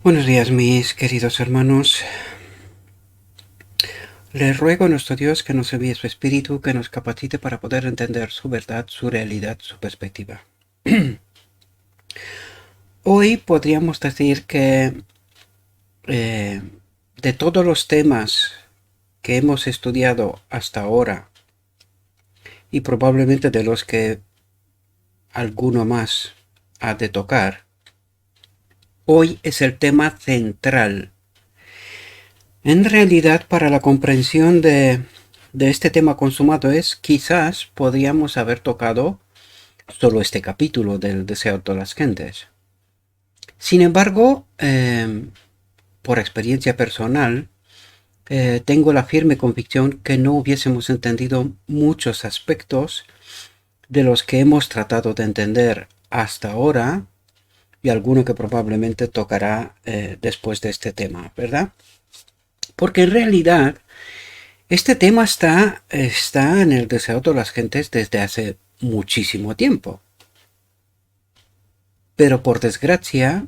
Buenos días, mis queridos hermanos. Le ruego a nuestro Dios que nos envíe su Espíritu, que nos capacite para poder entender su verdad, su realidad, su perspectiva. Hoy podríamos decir que de todos los temas que hemos estudiado hasta ahora, y probablemente de los que alguno más ha de tocar, hoy es el tema central. En realidad, para la comprensión de este tema consumado quizás podríamos haber tocado solo este capítulo del deseo de todas las gentes. Sin embargo, por experiencia personal, tengo la firme convicción que no hubiésemos entendido muchos aspectos de los que hemos tratado de entender hasta ahora y alguno que probablemente tocará después de este tema, ¿verdad? Porque en realidad este tema está en el deseo de todas las gentes desde hace muchísimo tiempo. Pero por desgracia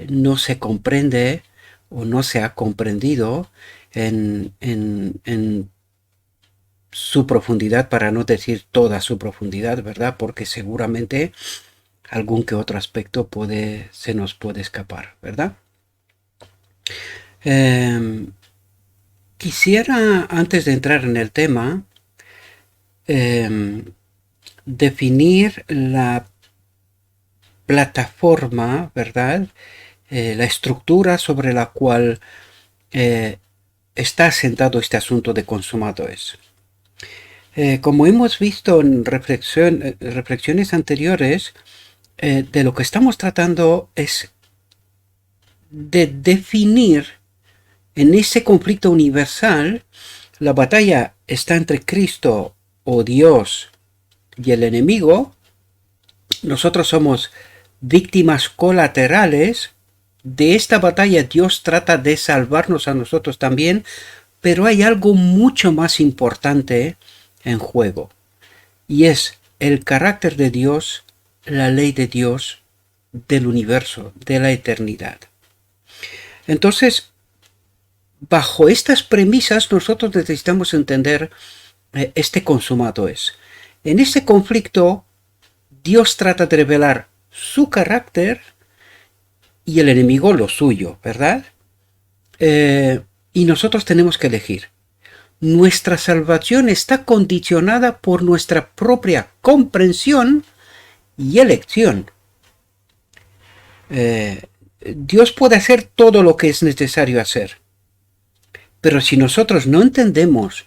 no se comprende o no se ha comprendido en su profundidad, para no decir toda su profundidad, ¿verdad? Porque seguramente algún que otro aspecto se nos puede escapar, ¿verdad? Quisiera, antes de entrar en el tema, definir la plataforma, ¿verdad? La estructura sobre la cual está asentado este asunto de consumadores. Como hemos visto en reflexiones anteriores, de lo que estamos tratando es de definir en ese conflicto universal. La batalla está entre Cristo o Dios y el enemigo. Nosotros somos víctimas colaterales de esta batalla. Dios trata de salvarnos a nosotros también, pero hay algo mucho más importante en juego, y es el carácter de Dios, la ley de Dios, del universo, de la eternidad. Entonces, bajo estas premisas, nosotros necesitamos entender este consumado es. En este conflicto, Dios trata de revelar su carácter y el enemigo lo suyo, ¿verdad? Y nosotros tenemos que elegir. Nuestra salvación está condicionada por nuestra propia comprensión y elección. Dios puede hacer todo lo que es necesario hacer, pero si nosotros no entendemos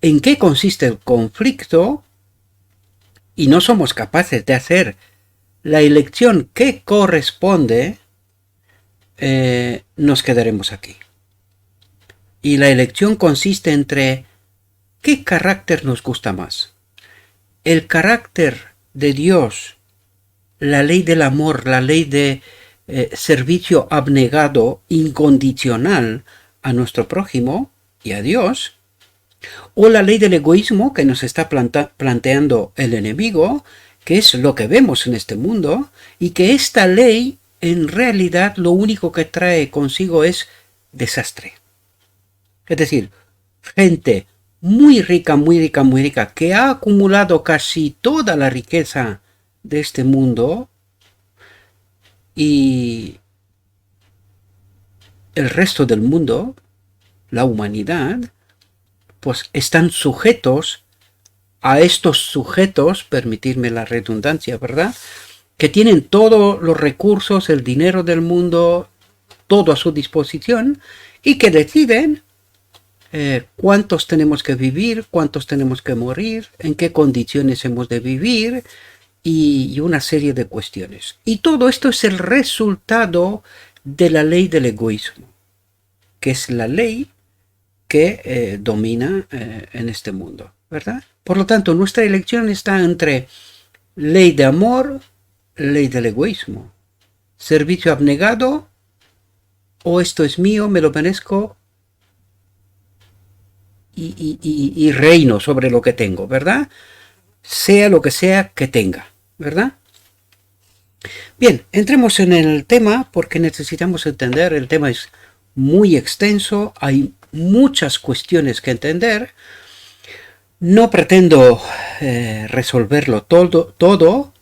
en qué consiste el conflicto y no somos capaces de hacer la elección que corresponde, nos quedaremos aquí. Y la elección consiste entre qué carácter nos gusta más. El carácter de Dios, la ley del amor, la ley de servicio abnegado, incondicional a nuestro prójimo y a Dios, o la ley del egoísmo que nos está planteando el enemigo, que es lo que vemos en este mundo, y que esta ley en realidad lo único que trae consigo es desastre. Es decir, gente muy rica, muy rica, muy rica, que ha acumulado casi toda la riqueza de este mundo, y el resto del mundo, la humanidad, pues están sujetos a estos sujetos, permitirme la redundancia, ¿verdad?, que tienen todos los recursos, el dinero del mundo, todo a su disposición, y que deciden cuántos tenemos que vivir, cuántos tenemos que morir, en qué condiciones hemos de vivir, y una serie de cuestiones. Y todo esto es el resultado de la ley del egoísmo, que es la ley que domina en este mundo, ¿verdad? Por lo tanto, nuestra elección está entre ley de amor, ley del egoísmo, servicio abnegado, o esto es mío, me lo merezco, y reino sobre lo que tengo, ¿verdad? Sea lo que sea que tenga, ¿verdad? Bien, entremos en el tema porque necesitamos entender, el tema es muy extenso, hay muchas cuestiones que entender. No pretendo resolverlo todo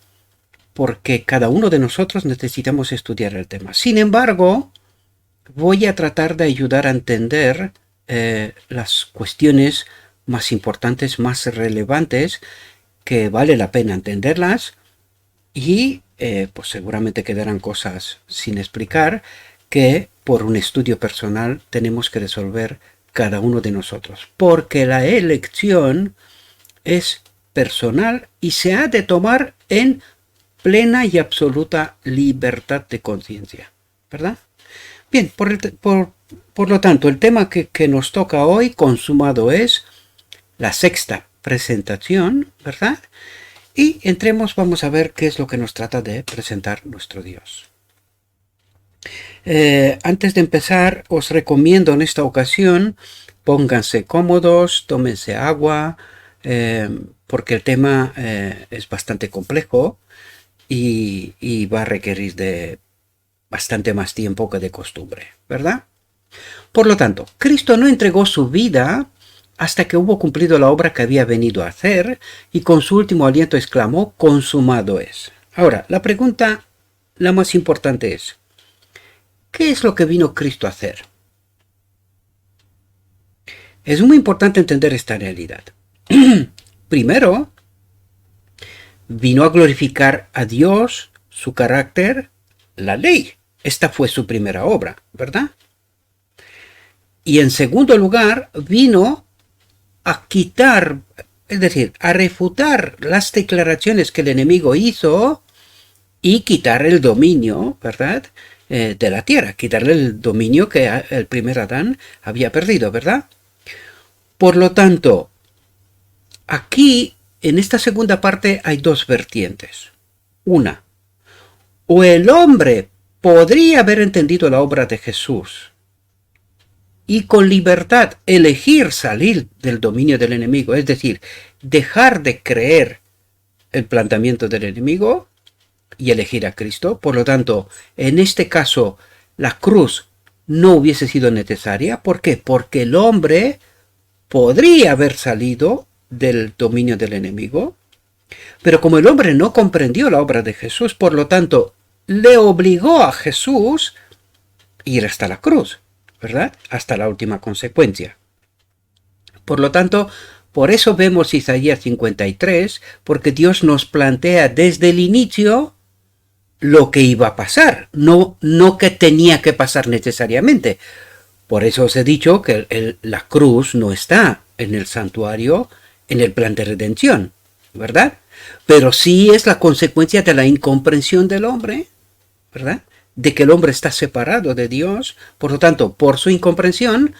porque cada uno de nosotros necesitamos estudiar el tema. Sin embargo, voy a tratar de ayudar a entender las cuestiones más importantes, más relevantes, que vale la pena entenderlas y pues seguramente quedarán cosas sin explicar que por un estudio personal tenemos que resolver cada uno de nosotros, porque la elección es personal y se ha de tomar en plena y absoluta libertad de conciencia, ¿verdad? Bien, por lo tanto, el tema que nos toca hoy, consumado es la sexta presentación, ¿verdad? Y entremos, vamos a ver qué es lo que nos trata de presentar nuestro Dios. Antes de empezar, os recomiendo en esta ocasión, pónganse cómodos, tómense agua, porque el tema es bastante complejo y va a requerir de bastante más tiempo que de costumbre, ¿verdad? Por lo tanto, Cristo no entregó su vida hasta que hubo cumplido la obra que había venido a hacer y con su último aliento exclamó, consumado es. Ahora, la pregunta, la más importante es, ¿qué es lo que vino Cristo a hacer? Es muy importante entender esta realidad. Primero, vino a glorificar a Dios, su carácter, la ley. Esta fue su primera obra, ¿verdad? Y en segundo lugar, vino a quitar, es decir, a refutar las declaraciones que el enemigo hizo y quitar el dominio, ¿verdad?, de la tierra, quitarle el dominio que el primer Adán había perdido, ¿verdad? Por lo tanto, aquí, en esta segunda parte, hay dos vertientes. Una, o el hombre podría haber entendido la obra de Jesús y con libertad elegir salir del dominio del enemigo, es decir, dejar de creer el planteamiento del enemigo y elegir a Cristo. Por lo tanto, en este caso, la cruz no hubiese sido necesaria. ¿Por qué? Porque el hombre podría haber salido del dominio del enemigo, pero como el hombre no comprendió la obra de Jesús, por lo tanto, le obligó a Jesús a ir hasta la cruz, ¿verdad? Hasta la última consecuencia. Por lo tanto, por eso vemos Isaías 53, porque Dios nos plantea desde el inicio lo que iba a pasar, no que tenía que pasar necesariamente. Por eso os he dicho que la cruz no está en el santuario, en el plan de redención, ¿verdad? Pero sí es la consecuencia de la incomprensión del hombre, ¿verdad? De que el hombre está separado de Dios. Por lo tanto, por su incomprensión,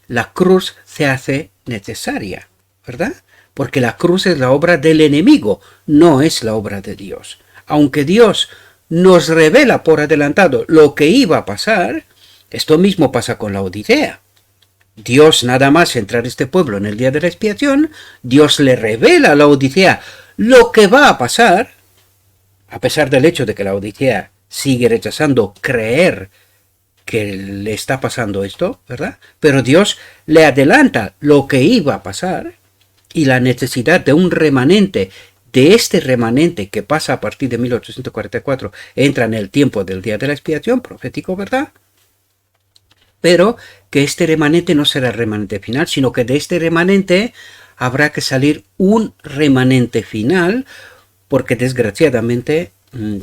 la cruz se hace necesaria, ¿verdad? Porque la cruz es la obra del enemigo, no es la obra de Dios. Aunque Dios nos revela por adelantado lo que iba a pasar, esto mismo pasa con la Odisea. Dios, nada más entrar a este pueblo en el día de la expiación, Dios le revela a la Odisea lo que va a pasar, a pesar del hecho de que la Odisea sigue rechazando creer que le está pasando esto, ¿verdad? Pero Dios le adelanta lo que iba a pasar y la necesidad de un remanente, de este remanente que pasa a partir de 1844, entra en el tiempo del día de la expiación, profético, ¿verdad? Pero que este remanente no será el remanente final, sino que de este remanente habrá que salir un remanente final, porque desgraciadamente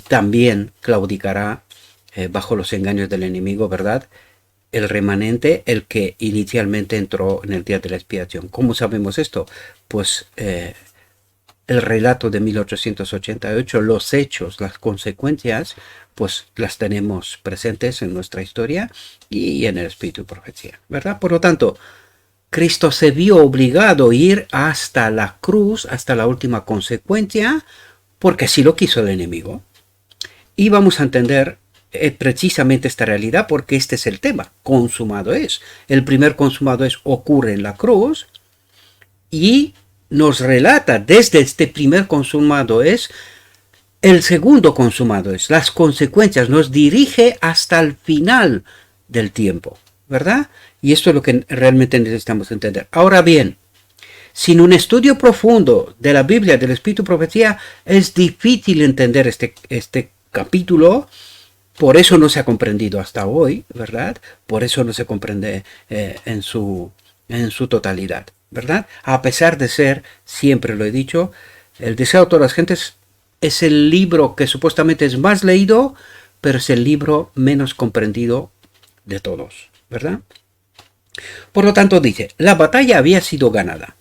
también claudicará bajo los engaños del enemigo, ¿verdad? El remanente, el que inicialmente entró en el día de la expiación. ¿Cómo sabemos esto? Pues el relato de 1888, los hechos, las consecuencias, pues las tenemos presentes en nuestra historia y en el Espíritu y Profecía, ¿verdad? Por lo tanto, Cristo se vio obligado a ir hasta la cruz, hasta la última consecuencia, porque así lo quiso el enemigo. Y vamos a entender precisamente esta realidad porque este es el tema, consumado es. El primer consumado es ocurre en la cruz y nos relata desde este primer consumado es el segundo consumado es, las consecuencias, nos dirige hasta el final del tiempo, ¿verdad? Y esto es lo que realmente necesitamos entender. Ahora bien, sin un estudio profundo de la Biblia, del Espíritu y Profecía, es difícil entender este capítulo. Por eso no se ha comprendido hasta hoy, ¿verdad? Por eso no se comprende en su totalidad, ¿verdad? A pesar de ser, siempre lo he dicho, el deseo de todas las gentes es el libro que supuestamente es más leído, pero es el libro menos comprendido de todos, ¿verdad? Por lo tanto dice, la batalla había sido ganada.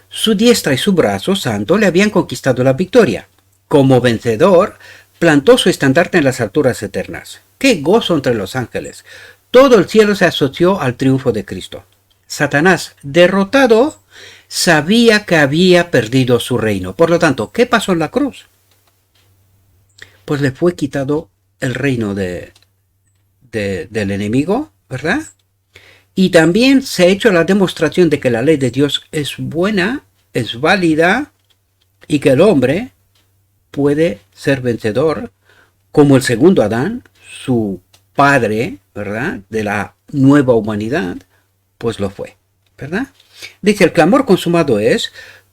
Su diestra y su brazo santo le habían conquistado la victoria. Como vencedor, plantó su estandarte en las alturas eternas. ¡Qué gozo entre los ángeles! Todo el cielo se asoció al triunfo de Cristo. Satanás, derrotado, sabía que había perdido su reino. Por lo tanto, ¿qué pasó en la cruz? Pues le fue quitado el reino del enemigo, ¿verdad? Y también se ha hecho la demostración de que la ley de Dios es buena, es válida, y que el hombre puede ser vencedor, como el segundo Adán, su padre, ¿verdad?, de la nueva humanidad, pues lo fue, ¿verdad? Dice, el clamor consumado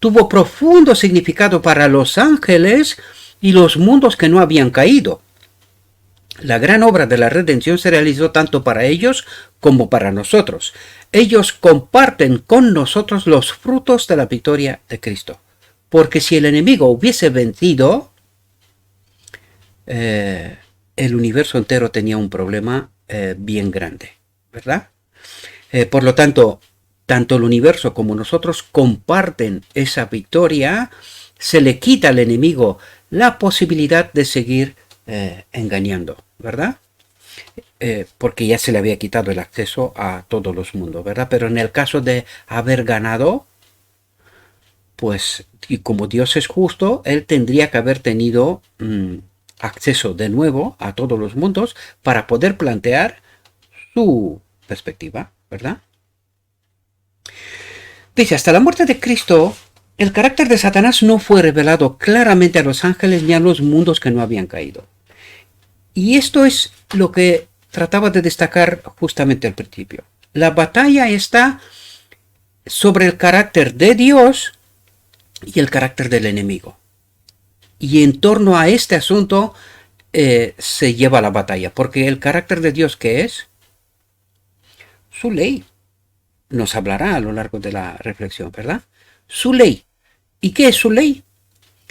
tuvo profundo significado para los ángeles y los mundos que no habían caído. La gran obra de la redención se realizó tanto para ellos como para nosotros. Ellos comparten con nosotros los frutos de la victoria de Cristo. Porque si el enemigo hubiese vencido, el universo entero tenía un problema bien grande, ¿verdad? Por lo tanto, tanto el universo como nosotros comparten esa victoria. Se le quita al enemigo la posibilidad de seguir engañando, ¿verdad? Porque ya se le había quitado el acceso a todos los mundos, ¿verdad? Pero en el caso de haber ganado, pues, y como Dios es justo, Él tendría que haber tenido acceso de nuevo a todos los mundos para poder plantear su perspectiva, ¿verdad? Dice, hasta la muerte de Cristo, el carácter de Satanás no fue revelado claramente a los ángeles ni a los mundos que no habían caído. Y esto es lo que trataba de destacar justamente al principio. La batalla está sobre el carácter de Dios y el carácter del enemigo. Y en torno a este asunto se lleva la batalla, porque el carácter de Dios, ¿qué es? Su ley. Nos hablará a lo largo de la reflexión, ¿verdad? Su ley. ¿Y qué es su ley?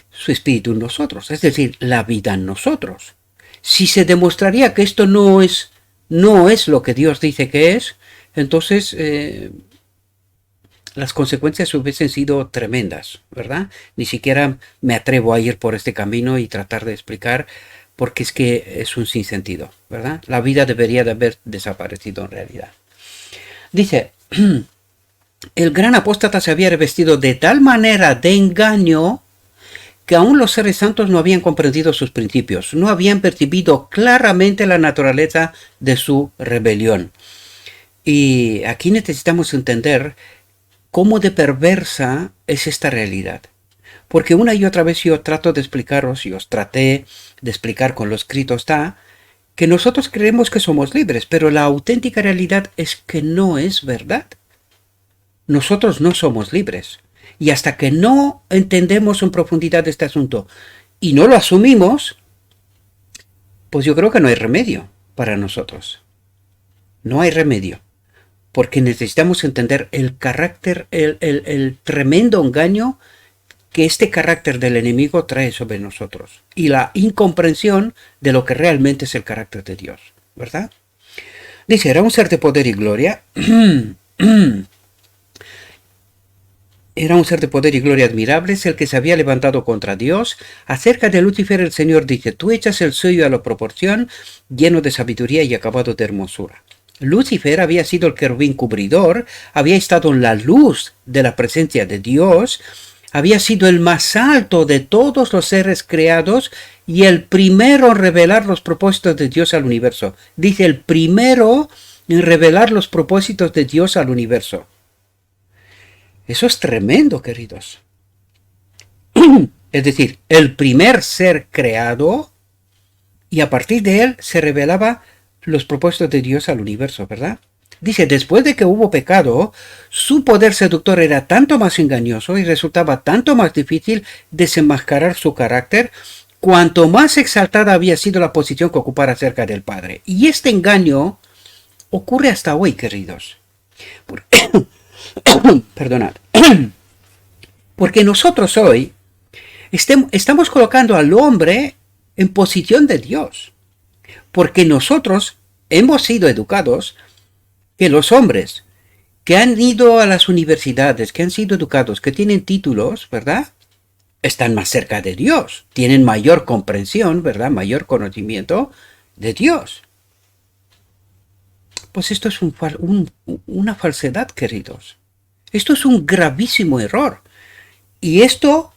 Su espíritu en nosotros, es decir, la vida en nosotros. Si se demostraría que esto no es lo que Dios dice que es, entonces las consecuencias hubiesen sido tremendas, ¿verdad? Ni siquiera me atrevo a ir por este camino y tratar de explicar, porque es que es un sinsentido, ¿verdad? La vida debería de haber desaparecido en realidad. Dice, el gran apóstata se había revestido de tal manera de engaño que aún los seres santos no habían comprendido sus principios, no habían percibido claramente la naturaleza de su rebelión. Y aquí necesitamos entender cómo de perversa es esta realidad. Porque una y otra vez yo trato de explicaros, y os traté de explicar con lo escrito está, que nosotros creemos que somos libres, pero la auténtica realidad es que no es verdad. Nosotros no somos libres. Y hasta que no entendemos en profundidad este asunto y no lo asumimos, pues yo creo que no hay remedio para nosotros. No hay remedio. Porque necesitamos entender el carácter, el tremendo engaño que este carácter del enemigo trae sobre nosotros. Y la incomprensión de lo que realmente es el carácter de Dios. ¿Verdad? Dice, era un ser de poder y gloria. Era un ser de poder y gloria admirables, el que se había levantado contra Dios. Acerca de Lucifer el Señor dice, tú echas el suyo a la proporción, lleno de sabiduría y acabado de hermosura. Lucifer había sido el querubín cubridor, había estado en la luz de la presencia de Dios, había sido el más alto de todos los seres creados y el primero en revelar los propósitos de Dios al universo. Dice, el primero en revelar los propósitos de Dios al universo. Eso es tremendo, queridos. es decir, el primer ser creado, y a partir de él se revelaba los propósitos de Dios al universo, ¿verdad? Dice, después de que hubo pecado, su poder seductor era tanto más engañoso y resultaba tanto más difícil desenmascarar su carácter, cuanto más exaltada había sido la posición que ocupara cerca del Padre. Y este engaño ocurre hasta hoy, queridos. Perdonad. Porque nosotros hoy estamos colocando al hombre en posición de Dios. Porque nosotros hemos sido educados que los hombres que han ido a las universidades, que han sido educados, que tienen títulos, ¿verdad? Están más cerca de Dios, tienen mayor comprensión, ¿verdad? Mayor conocimiento de Dios. Pues esto es una falsedad, queridos. Esto es un gravísimo error. Y esto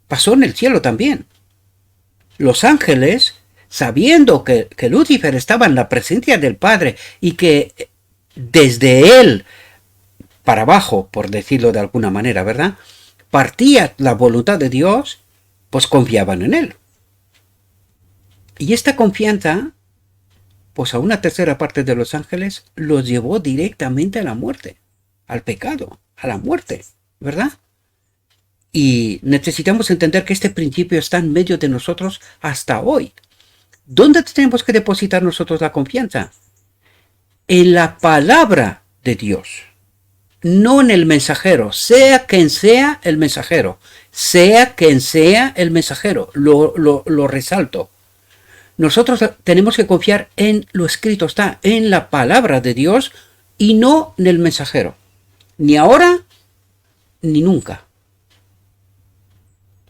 pasó en el cielo también. Los ángeles, sabiendo que Lucifer estaba en la presencia del Padre y que desde él para abajo, por decirlo de alguna manera, ¿verdad?, partía la voluntad de Dios, pues confiaban en él. Y esta confianza, pues a una tercera parte de los ángeles, los llevó directamente a la muerte, al pecado, a la muerte, ¿verdad? Y necesitamos entender que este principio está en medio de nosotros hasta hoy. ¿Dónde tenemos que depositar nosotros la confianza? En la palabra de Dios, no en el mensajero, sea quien sea el mensajero, sea quien sea el mensajero, lo resalto. Nosotros tenemos que confiar en lo escrito, está en la palabra de Dios y no en el mensajero, ni ahora ni nunca.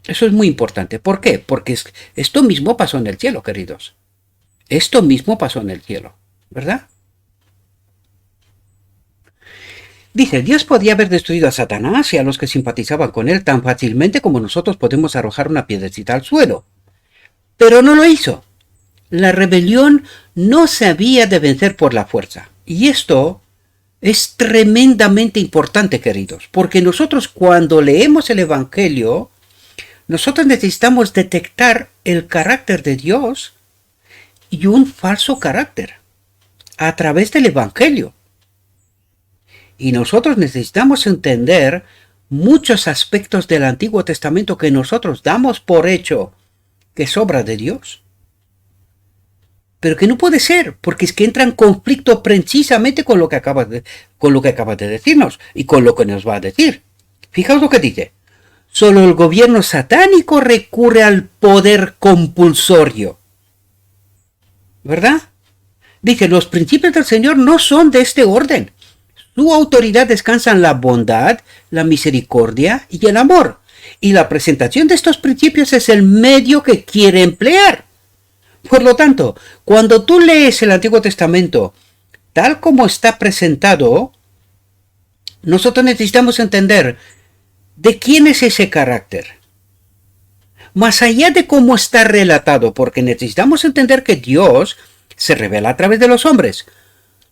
Eso es muy importante. ¿Por qué? Porque esto mismo pasó en el cielo, queridos. Esto mismo pasó en el cielo, ¿verdad? Dice, Dios podía haber destruido a Satanás y a los que simpatizaban con él tan fácilmente como nosotros podemos arrojar una piedrecita al suelo. Pero no lo hizo. La rebelión no se había de vencer por la fuerza. Y esto es tremendamente importante, queridos, porque nosotros cuando leemos el Evangelio, nosotros necesitamos detectar el carácter de Dios y un falso carácter a través del Evangelio. Y nosotros necesitamos entender muchos aspectos del Antiguo Testamento que nosotros damos por hecho que es obra de Dios. Pero que no puede ser, porque es que entra en conflicto precisamente con lo que acaba de decirnos y con lo que nos va a decir. Fijaos lo que dice. Solo el gobierno satánico recurre al poder compulsorio. ¿Verdad? Dice, los principios del Señor no son de este orden. Su autoridad descansa en la bondad, la misericordia y el amor. Y la presentación de estos principios es el medio que quiere emplear. Por lo tanto, cuando tú lees el Antiguo Testamento tal como está presentado, nosotros necesitamos entender de quién es ese carácter. Más allá de cómo está relatado, porque necesitamos entender que Dios se revela a través de los hombres.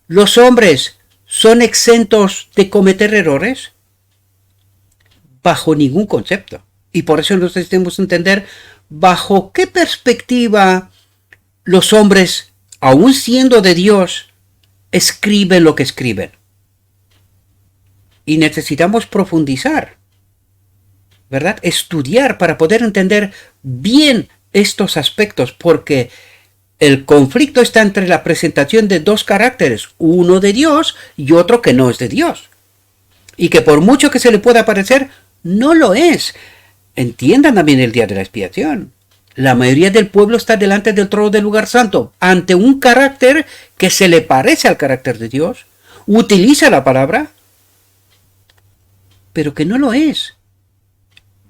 Los hombres son exentos de cometer errores bajo ningún concepto. Y por eso necesitamos entender bajo qué perspectiva los hombres, aun siendo de Dios, escriben lo que escriben. Y necesitamos profundizar, ¿verdad? Estudiar para poder entender bien estos aspectos, porque el conflicto está entre la presentación de dos caracteres, uno de Dios y otro que no es de Dios. Y que por mucho que se le pueda parecer, no lo es. Entiendan también el día de la expiación. La mayoría del pueblo está delante del trono del lugar santo, ante un carácter que se le parece al carácter de Dios, utiliza la palabra, pero que no lo es.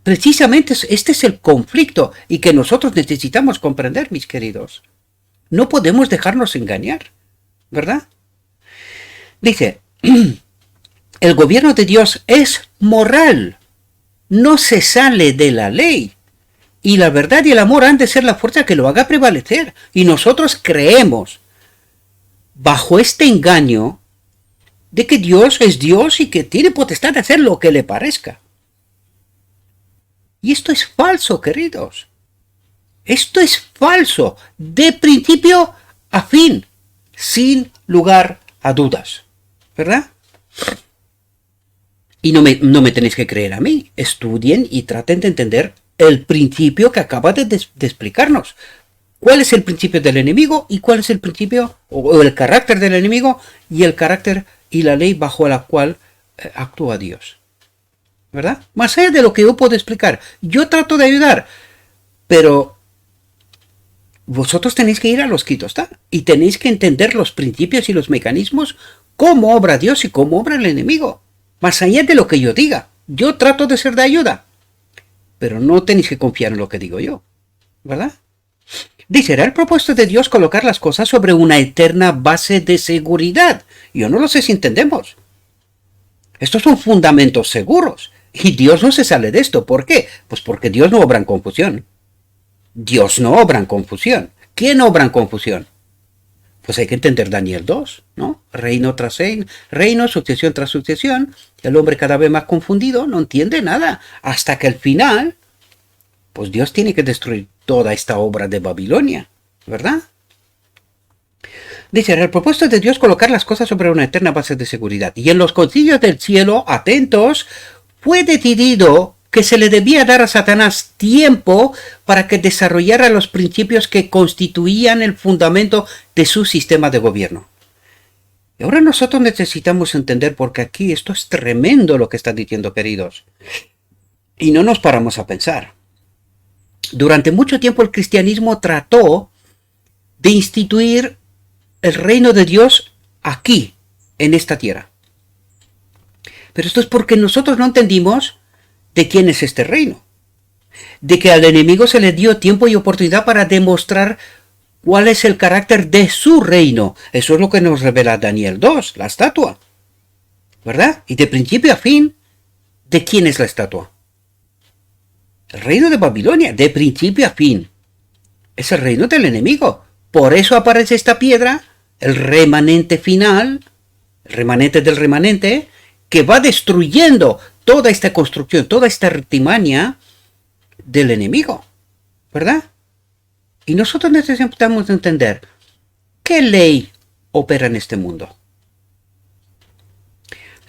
Precisamente este es el conflicto y que nosotros necesitamos comprender, mis queridos. No podemos dejarnos engañar, ¿verdad? Dice, el gobierno de Dios es moral, no se sale de la ley. Y la verdad y el amor han de ser la fuerza que lo haga prevalecer. Y nosotros creemos, bajo este engaño, de que Dios es Dios y que tiene potestad de hacer lo que le parezca. Y esto es falso, queridos. Esto es falso, de principio a fin, sin lugar a dudas, ¿verdad? Y no me tenéis que creer a mí. Estudien y traten de entender el principio que acaba de explicarnos. ¿Cuál es el principio del enemigo y cuál es el principio o el carácter del enemigo y el carácter y la ley bajo la cual actúa Dios? ¿Verdad? Más allá de lo que yo puedo explicar. Yo trato de ayudar, pero vosotros tenéis que ir a los quitos, ¿está? Y tenéis que entender los principios y los mecanismos, cómo obra Dios y cómo obra el enemigo. Más allá de lo que yo diga. Yo trato de ser de ayuda, pero no tenéis que confiar en lo que digo yo, ¿verdad? Dice, era el propósito de Dios colocar las cosas sobre una eterna base de seguridad. Yo no lo sé si entendemos. Estos son fundamentos seguros. Y Dios no se sale de esto. ¿Por qué? Pues porque Dios no obra en confusión. Dios no obra en confusión. ¿Quién obra en confusión? Pues hay que entender Daniel 2, ¿no? Reino tras reino, sucesión tras sucesión. El hombre cada vez más confundido, no entiende nada. Hasta que al final, pues Dios tiene que destruir toda esta obra de Babilonia, ¿verdad? Dice, era el propósito de Dios colocar las cosas sobre una eterna base de seguridad. Y en los concilios del cielo, atentos, fue decidido que se le debía dar a Satanás tiempo para que desarrollara los principios que constituían el fundamento de su sistema de gobierno. Y ahora nosotros necesitamos entender, porque aquí esto es tremendo lo que está diciendo, queridos. Y no nos paramos a pensar. Durante mucho tiempo el cristianismo trató de instituir el reino de Dios aquí, en esta tierra. Pero esto es porque nosotros no entendimos de quién es este reino. De que al enemigo se le dio tiempo y oportunidad para demostrar cuál es el carácter de su reino. Eso es lo que nos revela Daniel 2, la estatua. ¿Verdad? Y de principio a fin, ¿de quién es la estatua? El reino de Babilonia, de principio a fin. Es el reino del enemigo. Por eso aparece esta piedra, el remanente final, el remanente del remanente, que va destruyendo toda esta construcción, toda esta artimaña del enemigo, ¿verdad? Y nosotros necesitamos entender qué ley opera en este mundo.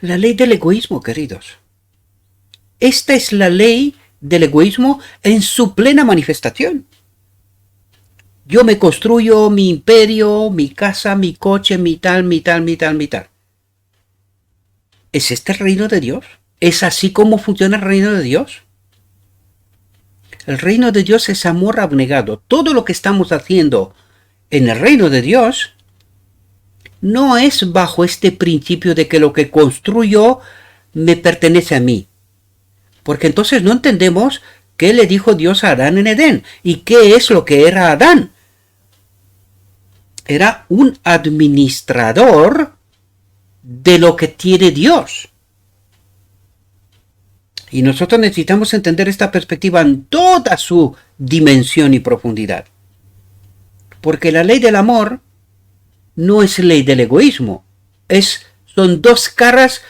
La ley del egoísmo, queridos. Esta es la ley del egoísmo en su plena manifestación. Yo me construyo mi imperio, mi casa, mi coche, mi tal, mi tal, mi tal, mi tal. ¿Es este el reino de Dios? ¿Es así como funciona el reino de Dios? El reino de Dios es amor abnegado. Todo lo que estamos haciendo en el reino de Dios no es bajo este principio de que lo que construyo me pertenece a mí. Porque entonces no entendemos qué le dijo Dios a Adán en Edén y qué es lo que era Adán. Era un administrador de lo que tiene Dios. Y nosotros necesitamos entender esta perspectiva en toda su dimensión y profundidad. Porque la ley del amor no es ley del egoísmo. Son dos caras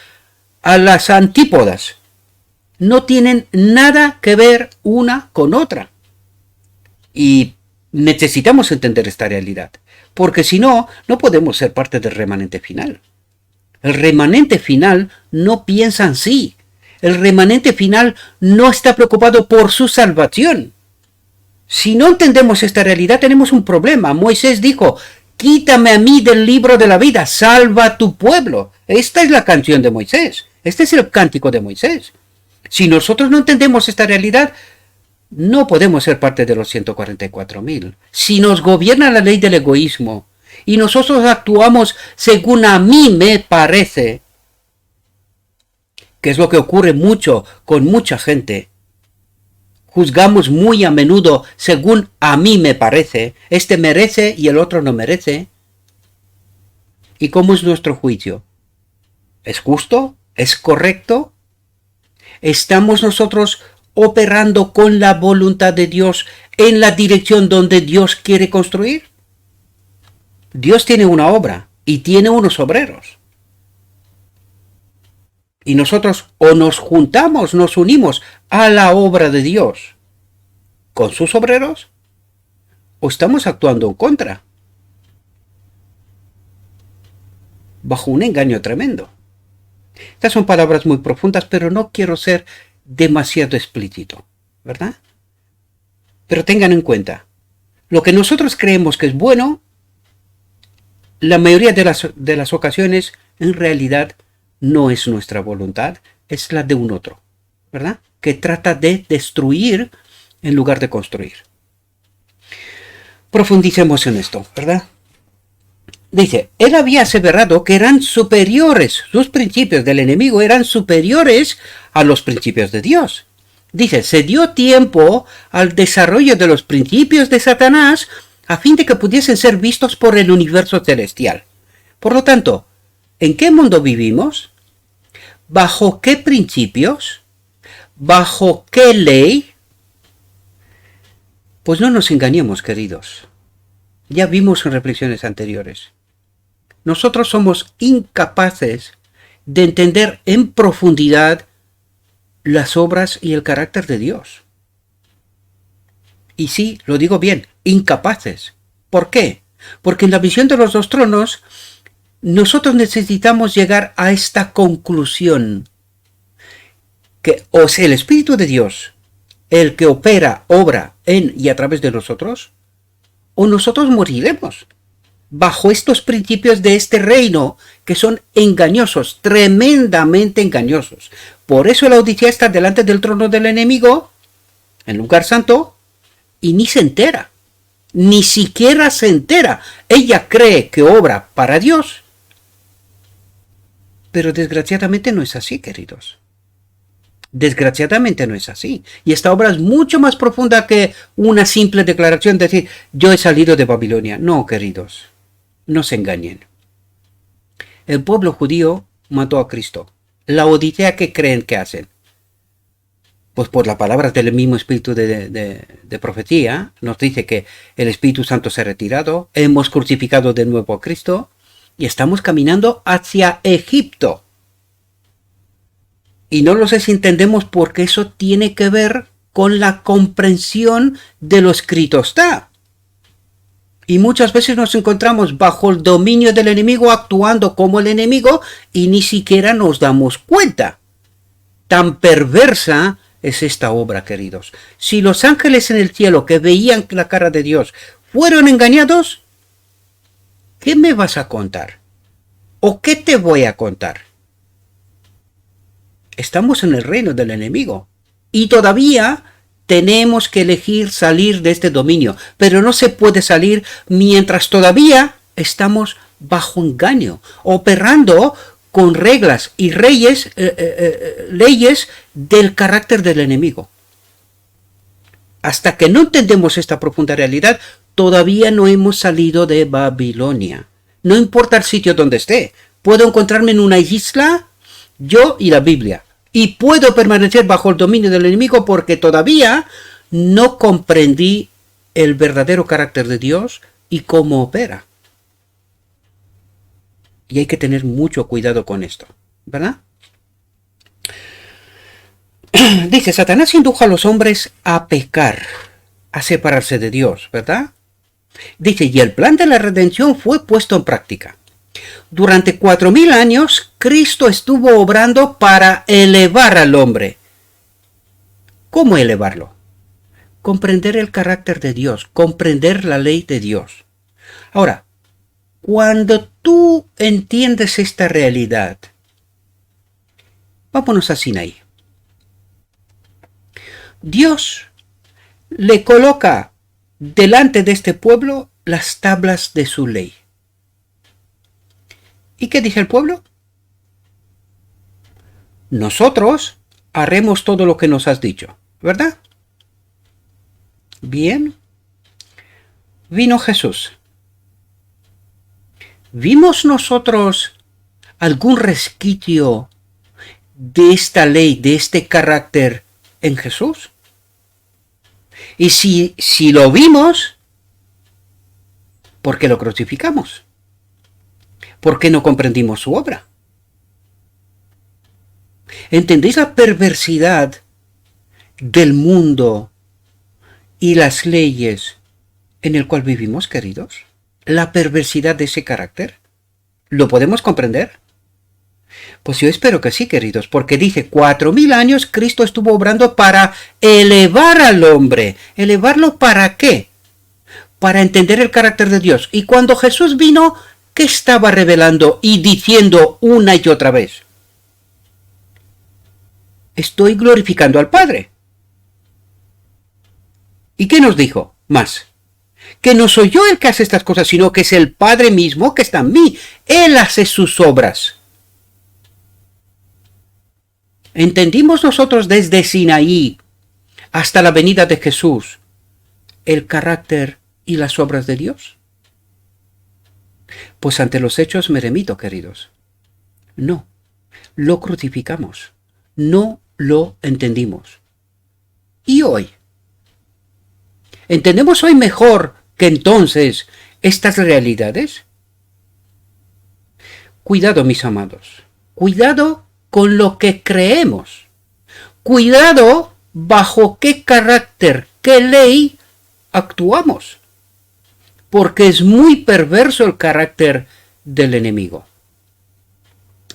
a las antípodas. No tienen nada que ver una con otra. Y necesitamos entender esta realidad. Porque si no, no podemos ser parte del remanente final. El remanente final no piensa en sí. El remanente final no está preocupado por su salvación. Si no entendemos esta realidad, tenemos un problema. Moisés dijo, quítame a mí del libro de la vida, salva a tu pueblo. Esta es la canción de Moisés. Este es el cántico de Moisés. Si nosotros no entendemos esta realidad, no podemos ser parte de los 144.000. Si nos gobierna la ley del egoísmo y nosotros actuamos según a mí me parece, que es lo que ocurre mucho con mucha gente, juzgamos muy a menudo según a mí me parece, este merece y el otro no merece. ¿Y cómo es nuestro juicio? ¿Es justo? ¿Es correcto? ¿Estamos nosotros operando con la voluntad de Dios en la dirección donde Dios quiere construir? Dios tiene una obra y tiene unos obreros. Y nosotros o nos juntamos, nos unimos a la obra de Dios con sus obreros o estamos actuando en contra, bajo un engaño tremendo. Estas son palabras muy profundas, pero no quiero ser demasiado explícito, ¿verdad? Pero tengan en cuenta, lo que nosotros creemos que es bueno, la mayoría de las ocasiones en realidad no es nuestra voluntad, es la de un otro, ¿verdad? Que trata de destruir en lugar de construir. Profundicemos en esto, ¿verdad? Dice, él había aseverado que eran superiores, sus principios del enemigo eran superiores a los principios de Dios. Dice, se dio tiempo al desarrollo de los principios de Satanás a fin de que pudiesen ser vistos por el universo celestial. Por lo tanto, ¿en qué mundo vivimos? ¿Bajo qué principios? ¿Bajo qué ley? Pues no nos engañemos, queridos. Ya vimos en reflexiones anteriores. Nosotros somos incapaces de entender en profundidad las obras y el carácter de Dios. Y sí, lo digo bien, incapaces. ¿Por qué? Porque en la visión de los dos tronos, nosotros necesitamos llegar a esta conclusión, que o es el Espíritu de Dios el que opera, obra en y a través de nosotros, o nosotros moriremos bajo estos principios de este reino que son engañosos, tremendamente engañosos. Por eso la Odisea está delante del trono del enemigo, en lugar santo, y ni se entera, ni siquiera se entera. Ella cree que obra para Dios, pero desgraciadamente no es así, queridos. Desgraciadamente no es así. Y esta obra es mucho más profunda que una simple declaración de decir, yo he salido de Babilonia. No, queridos, no se engañen. El pueblo judío mató a Cristo. La Odisea, ¿qué creen que hacen? Pues por las palabras del mismo espíritu de profecía, nos dice que el Espíritu Santo se ha retirado, hemos crucificado de nuevo a Cristo y estamos caminando hacia Egipto. Y no lo sé si entendemos porque eso tiene que ver con la comprensión de lo escrito está. Y muchas veces nos encontramos bajo el dominio del enemigo, actuando como el enemigo, y ni siquiera nos damos cuenta. Tan perversa es esta obra, queridos. Si los ángeles en el cielo que veían la cara de Dios fueron engañados, ¿qué me vas a contar? ¿O qué te voy a contar? Estamos en el reino del enemigo y todavía tenemos que elegir salir de este dominio, pero no se puede salir mientras todavía estamos bajo engaño, operando con reglas y leyes del carácter del enemigo. Hasta que no entendemos esta profunda realidad, todavía no hemos salido de Babilonia. No importa el sitio donde esté, puedo encontrarme en una isla, yo y la Biblia, y puedo permanecer bajo el dominio del enemigo porque todavía no comprendí el verdadero carácter de Dios y cómo opera. Y hay que tener mucho cuidado con esto, ¿verdad? Dice, Satanás indujo a los hombres a pecar, a separarse de Dios, ¿verdad? Dice, y el plan de la redención fue puesto en práctica. Durante 4000 años, Cristo estuvo obrando para elevar al hombre. ¿Cómo elevarlo? Comprender el carácter de Dios, comprender la ley de Dios. Ahora, cuando tú entiendes esta realidad, vámonos a Sinaí. Dios le coloca delante de este pueblo las tablas de su ley. ¿Y qué dice el pueblo? Nosotros haremos todo lo que nos has dicho, ¿verdad? Bien. Vino Jesús. ¿Vimos nosotros algún resquicio de esta ley, de este carácter en Jesús? Y si lo vimos, ¿por qué lo crucificamos? ¿Por qué no comprendimos su obra? ¿Entendéis la perversidad del mundo y las leyes en el cual vivimos, queridos? La perversidad de ese carácter. ¿Lo podemos comprender? Pues yo espero que sí, queridos, porque dice, 4000 años Cristo estuvo obrando para elevar al hombre. ¿Elevarlo para qué? Para entender el carácter de Dios. Y cuando Jesús vino, ¿qué estaba revelando y diciendo una y otra vez? Estoy glorificando al Padre. ¿Y qué nos dijo? Más. Que no soy yo el que hace estas cosas, sino que es el Padre mismo que está en mí. Él hace sus obras. ¿Entendimos nosotros desde Sinaí hasta la venida de Jesús el carácter y las obras de Dios? Pues ante los hechos me remito, queridos. No, lo crucificamos. No lo entendimos. ¿Y hoy? ¿Entendemos hoy mejor que entonces estas realidades? Cuidado, mis amados. Cuidado con lo que creemos. Cuidado bajo qué carácter, qué ley actuamos. Porque es muy perverso el carácter del enemigo.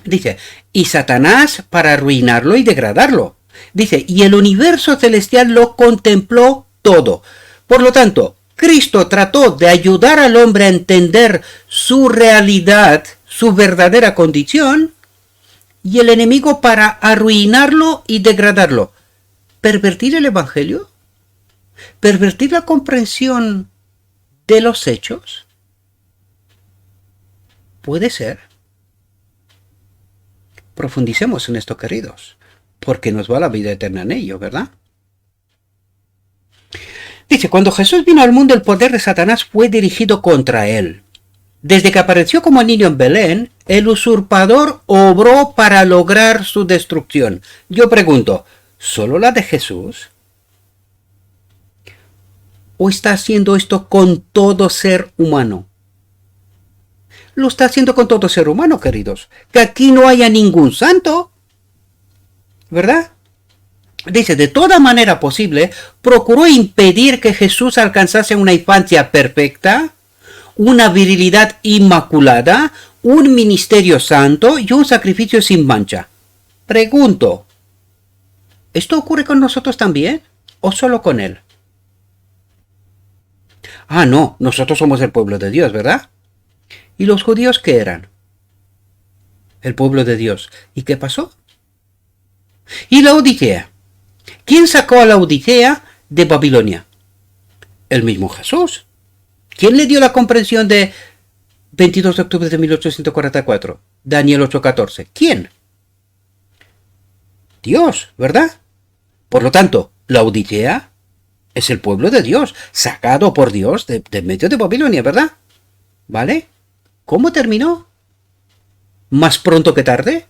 Dice, y Satanás para arruinarlo y degradarlo. Dice, y el universo celestial lo contempló todo. Por lo tanto, Cristo trató de ayudar al hombre a entender su realidad, su verdadera condición, y el enemigo para arruinarlo y degradarlo. ¿Pervertir el Evangelio? ¿Pervertir la comprensión de los hechos? Puede ser. Profundicemos en esto, queridos, porque nos va la vida eterna en ello, ¿verdad? Dice, cuando Jesús vino al mundo, el poder de Satanás fue dirigido contra él. Desde que apareció como niño en Belén, el usurpador obró para lograr su destrucción. Yo pregunto, ¿solo la de Jesús? ¿O está haciendo esto con todo ser humano? Lo está haciendo con todo ser humano, queridos. Que aquí no haya ningún santo, ¿verdad? Dice, de toda manera posible, procuró impedir que Jesús alcanzase una infancia perfecta, una virilidad inmaculada, un ministerio santo y un sacrificio sin mancha. Pregunto, ¿esto ocurre con nosotros también o solo con él? Ah, no, nosotros somos el pueblo de Dios, ¿verdad? ¿Y los judíos qué eran? El pueblo de Dios. ¿Y qué pasó? ¿Y la Odisea? ¿Quién sacó a la Odisea de Babilonia? El mismo Jesús. ¿Quién le dio la comprensión de 22 de octubre de 1844? Daniel 8:14. ¿Quién? Dios, ¿verdad? Por lo tanto, la Odisea es el pueblo de Dios, sacado por Dios de medio de Babilonia, ¿verdad? ¿Vale? ¿Cómo terminó? ¿Más pronto que tarde?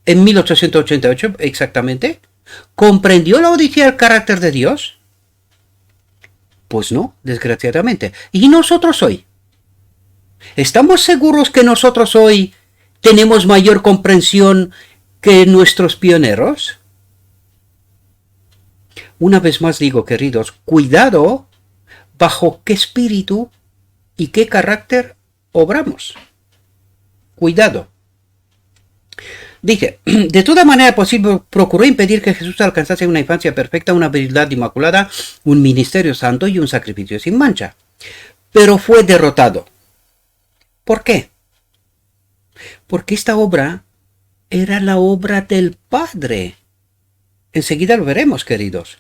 ¿En 1888 exactamente? ¿Comprendió la Odisea el carácter de Dios? Pues no, desgraciadamente. ¿Y nosotros hoy? ¿Estamos seguros que nosotros hoy tenemos mayor comprensión que nuestros pioneros? Una vez más digo, queridos, cuidado bajo qué espíritu y qué carácter obramos. Cuidado. Dice, de toda manera posible procuró impedir que Jesús alcanzase una infancia perfecta, una virilidad inmaculada, un ministerio santo y un sacrificio sin mancha. Pero fue derrotado. ¿Por qué? Porque esta obra era la obra del Padre. Enseguida lo veremos, queridos.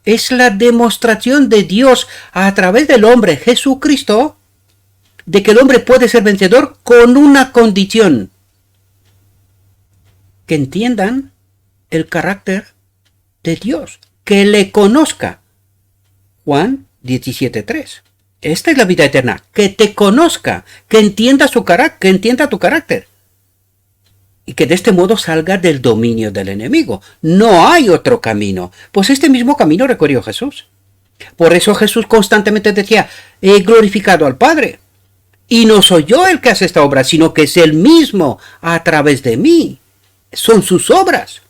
Es la demostración de Dios a través del hombre Jesucristo de que el hombre puede ser vencedor con una condición: que entiendan el carácter de Dios, que le conozca. Juan 17:3. Esta es la vida eterna, que te conozca, que entienda su carácter, que entienda tu carácter. Y que de este modo salga del dominio del enemigo. No hay otro camino. Pues este mismo camino recorrió Jesús. Por eso Jesús constantemente decía, he glorificado al Padre. Y no soy yo el que hace esta obra, sino que es Él mismo a través de mí. Son sus obras.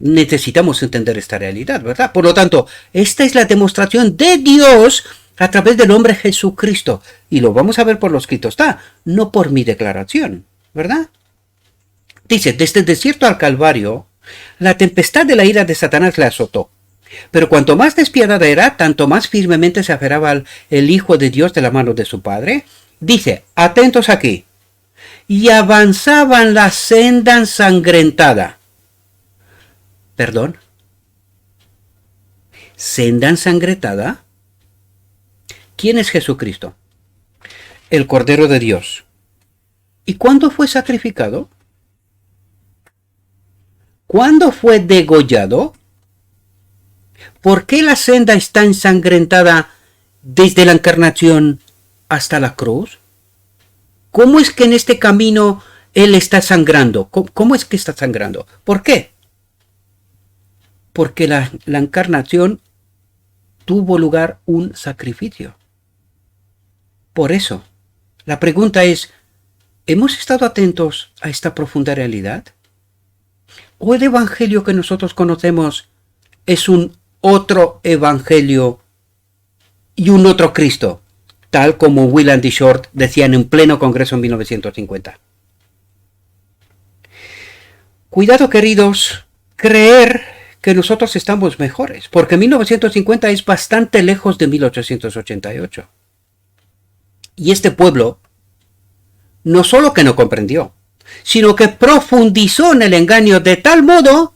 necesitamos entender esta realidad, ¿verdad? Por lo tanto, esta es la demostración de Dios a través del hombre Jesucristo. Y lo vamos a ver por lo escrito está, no por mi declaración, ¿verdad? Dice, desde el desierto al Calvario, la tempestad de la ira de Satanás le azotó. Pero cuanto más despiadada era, tanto más firmemente se aferraba el Hijo de Dios de la mano de su Padre. Dice, atentos aquí, y avanzaban la senda ensangrentada. ¿Perdón? ¿Senda ensangrentada? ¿Quién es Jesucristo? El Cordero de Dios. ¿Y cuándo fue sacrificado? ¿Cuándo fue degollado? ¿Por qué la senda está ensangrentada desde la encarnación hasta la cruz? ¿Cómo es que en este camino Él está sangrando? ¿Cómo es que está sangrando? ¿Por qué? Porque la encarnación tuvo lugar un sacrificio. Por eso, la pregunta es, ¿hemos estado atentos a esta profunda realidad? ¿O el evangelio que nosotros conocemos es un otro evangelio y un otro Cristo, tal como William D. Short decían en pleno congreso en 1950? Cuidado, queridos, creer que nosotros estamos mejores, porque 1950 es bastante lejos de 1888. Y este pueblo no solo que no comprendió, sino que profundizó en el engaño de tal modo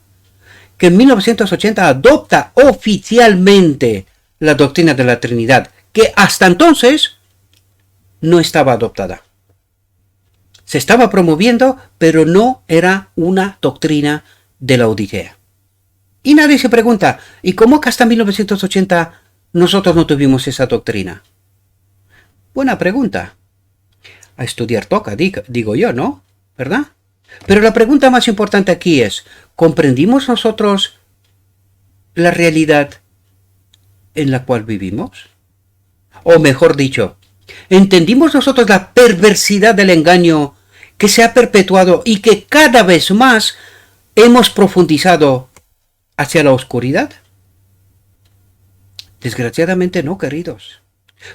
que en 1980 adopta oficialmente la doctrina de la Trinidad, que hasta entonces no estaba adoptada. Se estaba promoviendo, pero no era una doctrina de la Odisea. Y nadie se pregunta, ¿y cómo que hasta 1980 nosotros no tuvimos esa doctrina? Buena pregunta. A estudiar toca, digo yo, ¿no? ¿Verdad? Pero la pregunta más importante aquí es, ¿comprendimos nosotros la realidad en la cual vivimos? O mejor dicho, ¿entendimos nosotros la perversidad del engaño que se ha perpetuado y que cada vez más hemos profundizado hacia la oscuridad? Desgraciadamente no, queridos.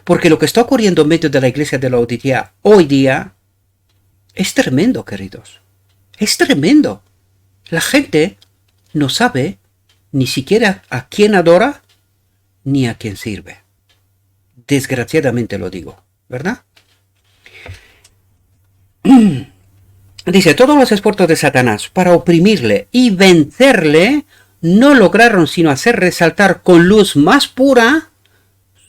Porque lo que está ocurriendo en medio de la iglesia de la Odisea hoy día es tremendo, queridos. Es tremendo. La gente no sabe ni siquiera a quién adora ni a quién sirve. Desgraciadamente lo digo, ¿verdad? Dice, todos los esfuerzos de Satanás para oprimirle y vencerle no lograron sino hacer resaltar con luz más pura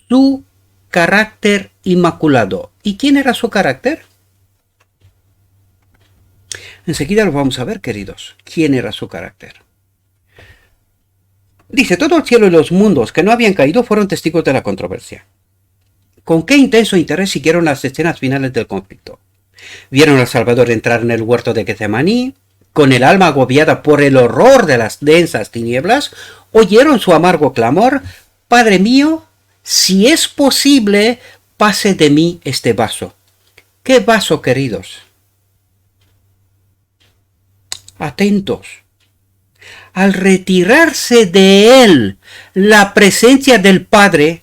su carácter inmaculado. ¿Y quién era su carácter? Enseguida lo vamos a ver, queridos. ¿Quién era su carácter? Dice, todo el cielo y los mundos que no habían caído fueron testigos de la controversia. ¿Con qué intenso interés siguieron las escenas finales del conflicto? Vieron al Salvador entrar en el huerto de Getsemaní, con el alma agobiada por el horror de las densas tinieblas, oyeron su amargo clamor, Padre mío, si es posible, pase de mí este vaso. ¿Qué vaso, queridos? Atentos. Al retirarse de él la presencia del Padre,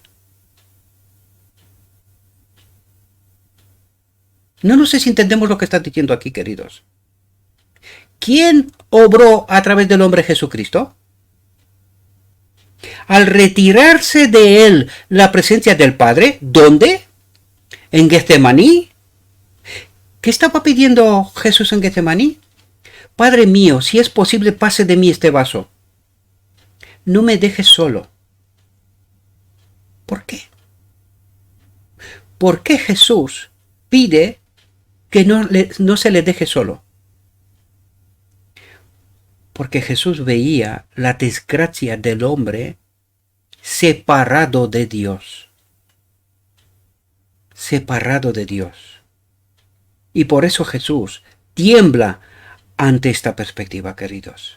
no sé si entendemos lo que está diciendo aquí, queridos. ¿Quién obró a través del hombre Jesucristo? Al retirarse de él la presencia del Padre, ¿dónde? ¿En Getsemaní? ¿Qué estaba pidiendo Jesús en Getsemaní? Padre mío, si es posible, pase de mí este vaso. No me dejes solo. ¿Por qué? ¿Por qué Jesús pide que no se le deje solo? Porque Jesús veía la desgracia del hombre separado de Dios. Separado de Dios. Y por eso Jesús tiembla ante esta perspectiva, queridos.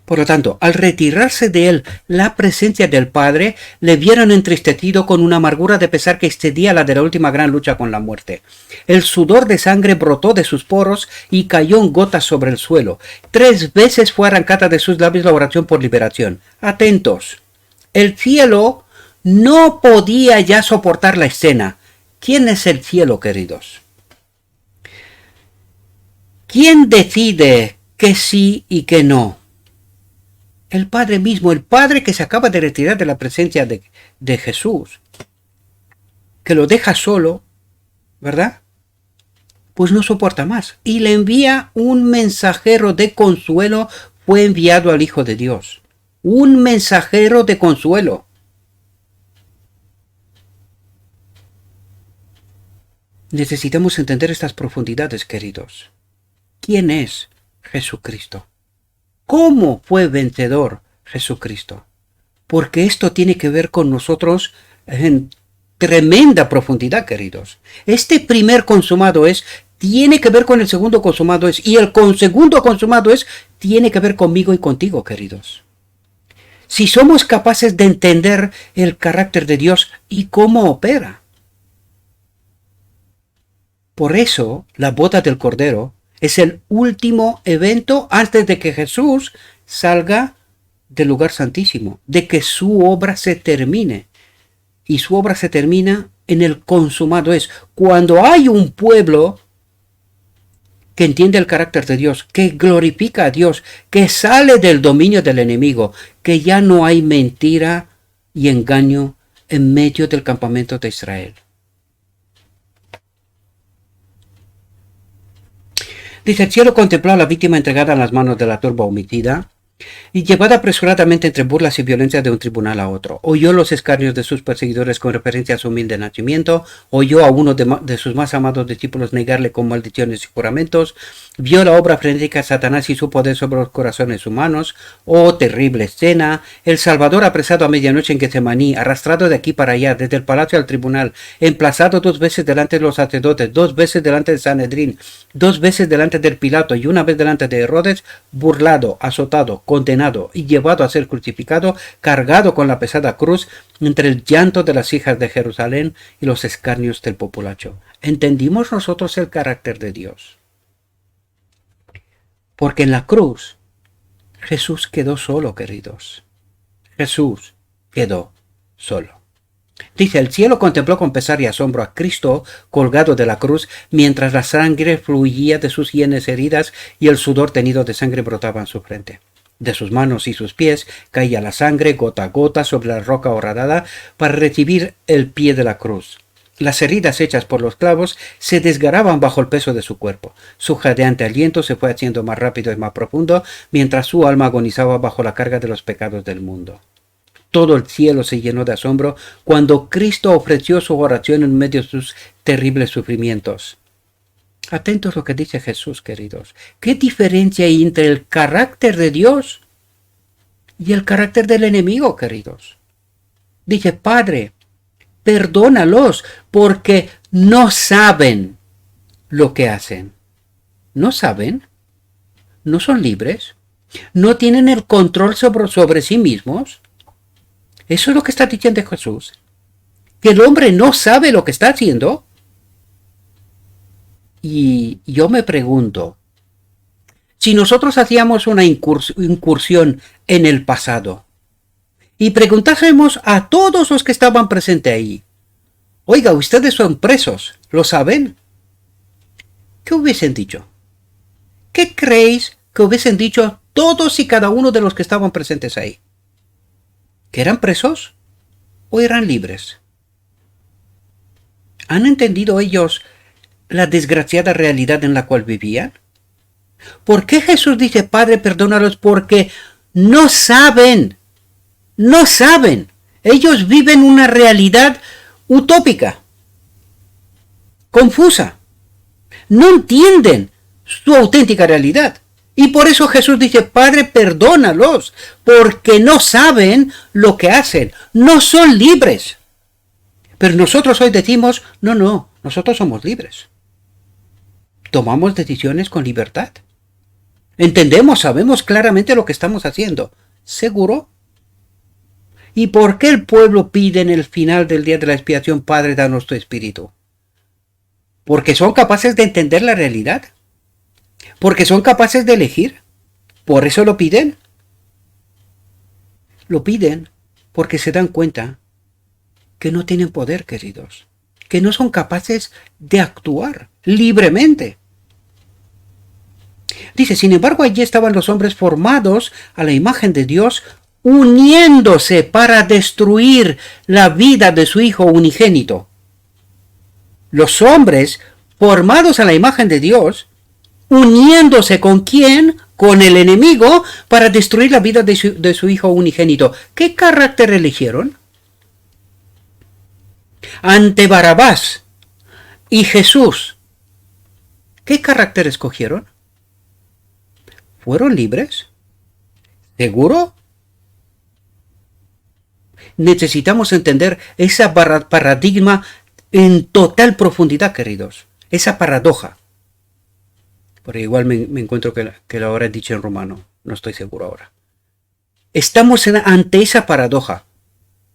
Por lo tanto, al retirarse de él la presencia del Padre, le vieron entristecido con una amargura de pesar que excedía la de la última gran lucha con la muerte. El sudor de sangre brotó de sus poros y cayó en gotas sobre el suelo. 3 veces fue arrancada de sus labios la oración por liberación. Atentos. El cielo no podía ya soportar la escena. ¿Quién es el cielo, queridos? ¿Quién decide que sí y que no? El Padre mismo, el Padre que se acaba de retirar de la presencia de Jesús, que lo deja solo, ¿verdad? Pues no soporta más. Y le envía un mensajero de consuelo, fue enviado al Hijo de Dios. Un mensajero de consuelo. Necesitamos entender estas profundidades, queridos. ¿Quién es Jesucristo? ¿Cómo fue vencedor Jesucristo? Porque esto tiene que ver con nosotros en tremenda profundidad, queridos. Este primer consumado tiene que ver con el segundo consumado y el segundo consumado tiene que ver conmigo y contigo, queridos. Si somos capaces de entender el carácter de Dios y cómo opera. Por eso, la boda del Cordero es el último evento antes de que Jesús salga del lugar santísimo, de que su obra se termine. Y su obra se termina en el consumado cuando hay un pueblo que entiende el carácter de Dios, que glorifica a Dios, que sale del dominio del enemigo, que ya no hay mentira y engaño en medio del campamento de Israel. Dice, el cielo contempló a la víctima entregada en las manos de la turba homicida y llevada apresuradamente entre burlas y violencia de un tribunal a otro. Oyó los escarnios de sus perseguidores con referencia a su humilde nacimiento, oyó a uno de sus más amados discípulos negarle con maldiciones y juramentos, vio la obra frenética de Satanás y su poder sobre los corazones humanos. Oh, terrible escena, el Salvador apresado a medianoche en Getsemaní, arrastrado de aquí para allá, desde el palacio al tribunal, emplazado 2 veces delante de los sacerdotes, 2 veces delante del Sanedrín, 2 veces delante del Pilato y 1 vez delante de Herodes, burlado, azotado, condenado y llevado a ser crucificado, cargado con la pesada cruz, entre el llanto de las hijas de Jerusalén y los escarnios del populacho. ¿Entendimos nosotros el carácter de Dios? Porque en la cruz Jesús quedó solo, queridos. Jesús quedó solo. Dice, el cielo contempló con pesar y asombro a Cristo colgado de la cruz, mientras la sangre fluía de sus sienes heridas y el sudor tenido de sangre brotaba en su frente. De sus manos y sus pies caía la sangre gota a gota sobre la roca horadada para recibir el pie de la cruz. Las heridas hechas por los clavos se desgaraban bajo el peso de su cuerpo. Su jadeante aliento se fue haciendo más rápido y más profundo, mientras su alma agonizaba bajo la carga de los pecados del mundo. Todo el cielo se llenó de asombro cuando Cristo ofreció su oración en medio de sus terribles sufrimientos. Atentos a lo que dice Jesús, queridos. ¿Qué diferencia hay entre el carácter de Dios y el carácter del enemigo, queridos? Dice, Padre, perdónalos porque no saben lo que hacen. ¿No saben? ¿No son libres? ¿No tienen el control sobre sí mismos? Eso es lo que está diciendo Jesús. Que el hombre no sabe lo que está haciendo. Y yo me pregunto, si nosotros hacíamos una incursión en el pasado y preguntásemos a todos los que estaban presentes ahí, oiga, ustedes son presos, ¿lo saben? ¿Qué hubiesen dicho? ¿Qué creéis que hubiesen dicho todos y cada uno de los que estaban presentes ahí? ¿Que eran presos o eran libres? ¿Han entendido ellos la desgraciada realidad en la cual vivían? ¿Por qué Jesús dice, Padre, perdónalos? Porque no saben. No saben. Ellos viven una realidad utópica, confusa. No entienden su auténtica realidad. Y por eso Jesús dice, Padre, perdónalos, porque no saben lo que hacen. No son libres. Pero nosotros hoy decimos, no, nosotros somos libres. Tomamos decisiones con libertad. Entendemos, sabemos claramente lo que estamos haciendo. ¿Seguro? ¿Y por qué el pueblo pide en el final del día de la expiación, Padre, danos tu espíritu? Porque son capaces de entender la realidad. Porque son capaces de elegir. Por eso lo piden. Lo piden porque se dan cuenta que no tienen poder, queridos. Que no son capaces de actuar libremente. Dice, sin embargo, allí estaban los hombres formados a la imagen de Dios, uniéndose para destruir la vida de su Hijo unigénito. Los hombres formados a la imagen de Dios, uniéndose con quién, con el enemigo, para destruir la vida de su Hijo unigénito. ¿Qué carácter eligieron? Ante Barrabás y Jesús, ¿qué carácter escogieron? ¿Fueron libres? ¿Seguro? Necesitamos entender ese paradigma en total profundidad, queridos. Esa paradoja. Pero igual me encuentro que lo habrá dicho en romano. No estoy seguro ahora. Estamos ante esa paradoja.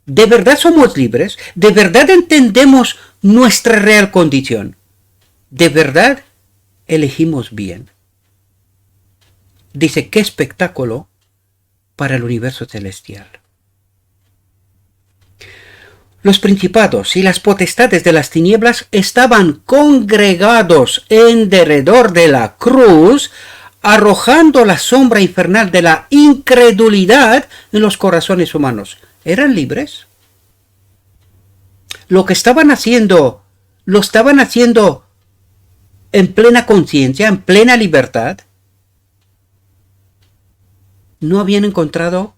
¿De verdad somos libres? ¿De verdad entendemos nuestra real condición? ¿De verdad elegimos bien? Dice, qué espectáculo para el universo celestial. Los principados y las potestades de las tinieblas estaban congregados en derredor de la cruz, arrojando la sombra infernal de la incredulidad en los corazones humanos. ¿Eran libres? Lo que estaban haciendo, lo estaban haciendo en plena conciencia, en plena libertad. No habían encontrado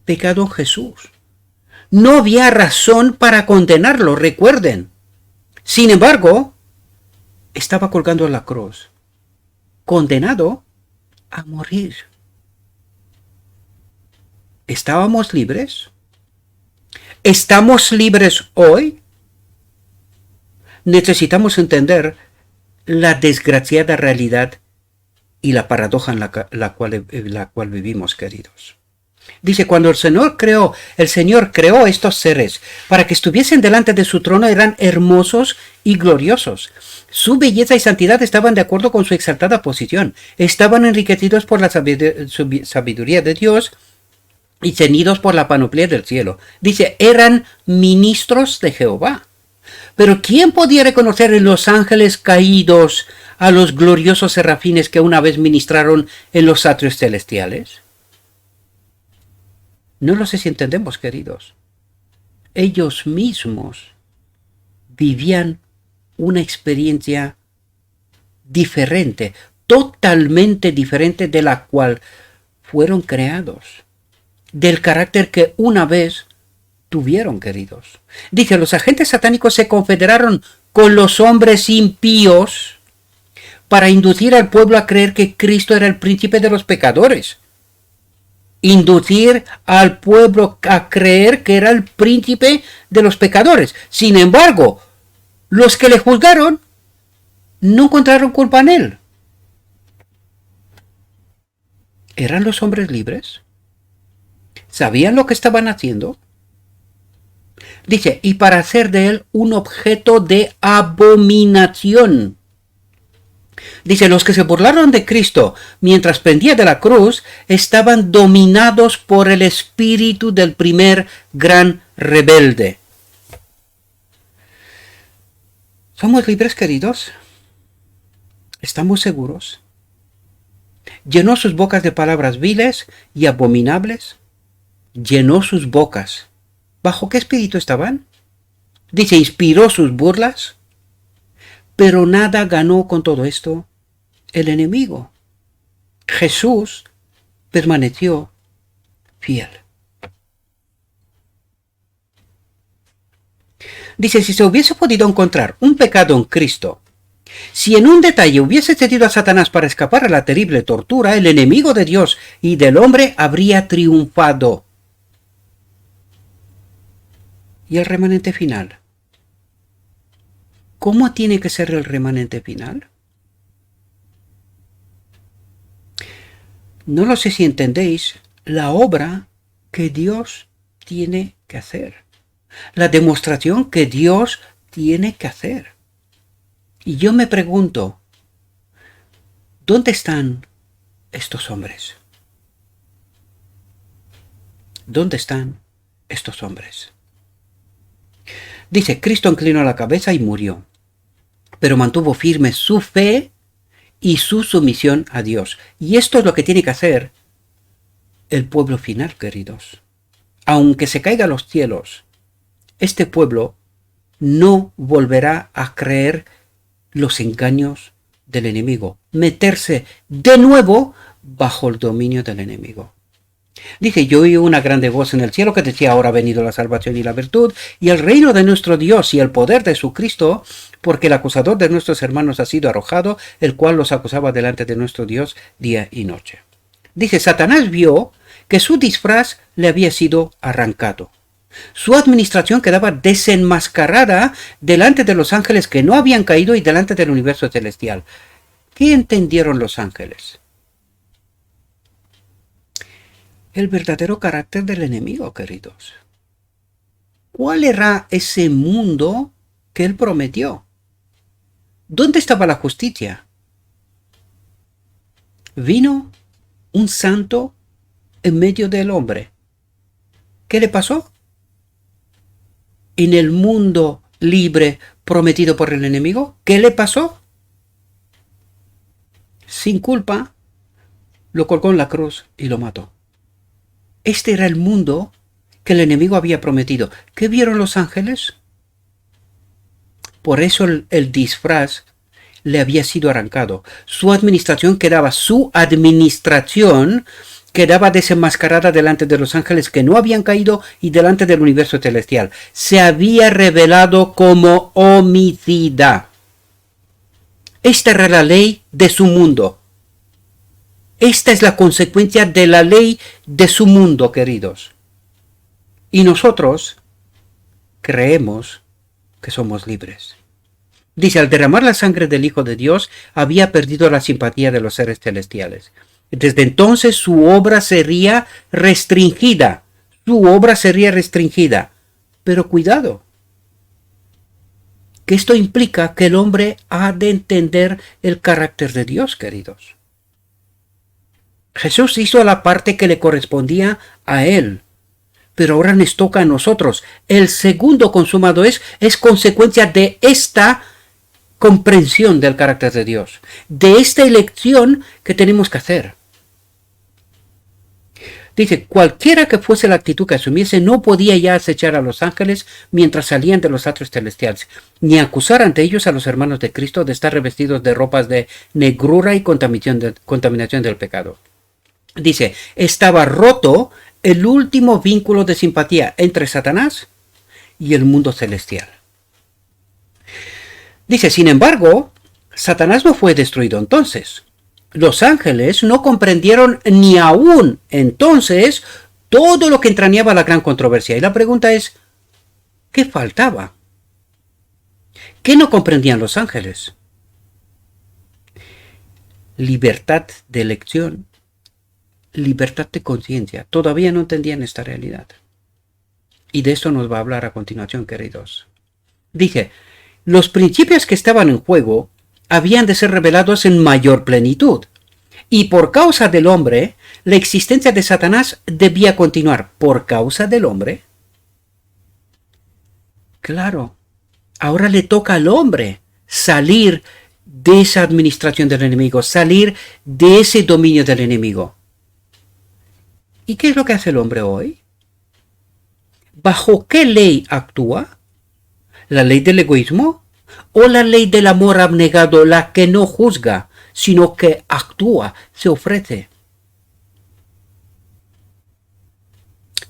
pecado en Jesús. No había razón para condenarlo, recuerden. Sin embargo, estaba colgando en la cruz, condenado a morir. ¿Estábamos libres? ¿Estamos libres hoy? Necesitamos entender la desgraciada realidad y la paradoja en la cual vivimos, queridos. Dice, cuando el Señor creó estos seres para que estuviesen delante de su trono, eran hermosos y gloriosos. Su belleza y santidad estaban de acuerdo con su exaltada posición. Estaban enriquecidos por la sabiduría de Dios y ceñidos por la panoplia del cielo. Dice, eran ministros de Jehová. Pero ¿quién podía reconocer en los ángeles caídos a los gloriosos serafines que una vez ministraron en los atrios celestiales? No lo sé si entendemos, queridos. Ellos mismos vivían una experiencia diferente, totalmente diferente de la cual fueron creados, del carácter que una vez tuvieron, queridos. Dice, los agentes satánicos se confederaron con los hombres impíos para inducir al pueblo a creer que Cristo era el príncipe de los pecadores. Inducir al pueblo a creer que era el príncipe de los pecadores. Sin embargo, los que le juzgaron no encontraron culpa en él. ¿Eran los hombres libres? ¿Sabían lo que estaban haciendo? Dice, y para hacer de él un objeto de abominación. Dice, los que se burlaron de Cristo mientras pendía de la cruz estaban dominados por el espíritu del primer gran rebelde. ¿Somos libres, queridos? ¿Estamos seguros? ¿Llenó sus bocas de palabras viles y abominables? Llenó sus bocas. ¿Bajo qué espíritu estaban? Dice, inspiró sus burlas. Pero nada ganó con todo esto el enemigo. Jesús permaneció fiel. Dice, si se hubiese podido encontrar un pecado en Cristo, si en un detalle hubiese cedido a Satanás para escapar a la terrible tortura, el enemigo de Dios y del hombre habría triunfado. ¿Y el remanente final? ¿Cómo tiene que ser el remanente final? No lo sé si entendéis la obra que Dios tiene que hacer, la demostración que Dios tiene que hacer. Y yo me pregunto, ¿dónde están estos hombres? ¿Dónde están estos hombres? Dice, Cristo inclinó la cabeza y murió, pero mantuvo firme su fe y su sumisión a Dios. Y esto es lo que tiene que hacer el pueblo final, queridos. Aunque se caiga a los cielos, este pueblo no volverá a creer los engaños del enemigo, meterse de nuevo bajo el dominio del enemigo. Dice, yo oí una grande voz en el cielo que decía, ahora ha venido la salvación y la virtud, y el reino de nuestro Dios y el poder de su Cristo, porque el acusador de nuestros hermanos ha sido arrojado, el cual los acusaba delante de nuestro Dios día y noche. Dice, Satanás vio que su disfraz le había sido arrancado. Su administración quedaba desenmascarada delante de los ángeles que no habían caído y delante del universo celestial. ¿Qué entendieron los ángeles? El verdadero carácter del enemigo, queridos. ¿Cuál era ese mundo que él prometió? ¿Dónde estaba la justicia? Vino un santo en medio del hombre. ¿Qué le pasó? En el mundo libre prometido por el enemigo, ¿qué le pasó? Sin culpa, lo colgó en la cruz y lo mató. Este era el mundo que el enemigo había prometido. ¿Qué vieron los ángeles? Por eso el disfraz le había sido arrancado. Su administración quedaba desenmascarada delante de los ángeles que no habían caído y delante del universo celestial. Se había revelado como homicida. Esta era la ley de su mundo. Esta es la consecuencia de la ley de su mundo, queridos. Y nosotros creemos que somos libres. Dice, al derramar la sangre del Hijo de Dios, había perdido la simpatía de los seres celestiales. Desde entonces su obra sería restringida. Pero cuidado, que esto implica que el hombre ha de entender el carácter de Dios, queridos. Jesús hizo la parte que le correspondía a él, pero ahora nos toca a nosotros. El segundo consumado es consecuencia de esta comprensión del carácter de Dios, de esta elección que tenemos que hacer. Dice, cualquiera que fuese la actitud que asumiese, no podía ya acechar a los ángeles mientras salían de los atrios celestiales, ni acusar ante ellos a los hermanos de Cristo de estar revestidos de ropas de negrura y contaminación del pecado. Dice, estaba roto el último vínculo de simpatía entre Satanás y el mundo celestial. Dice, sin embargo, Satanás no fue destruido entonces. Los ángeles no comprendieron ni aún entonces todo lo que entrañaba la gran controversia. Y la pregunta es, ¿qué faltaba? ¿Qué no comprendían los ángeles? Libertad de elección, libertad de conciencia. Todavía no entendían esta realidad. Y de eso nos va a hablar a continuación, queridos. Dije, los principios que estaban en juego habían de ser revelados en mayor plenitud. Y por causa del hombre, la existencia de Satanás debía continuar. ¿Por causa del hombre? Claro, ahora le toca al hombre salir de esa administración del enemigo, salir de ese dominio del enemigo. ¿Y qué es lo que hace el hombre hoy? ¿Bajo qué ley actúa? ¿La ley del egoísmo? ¿O la ley del amor abnegado, la que no juzga, sino que actúa, se ofrece?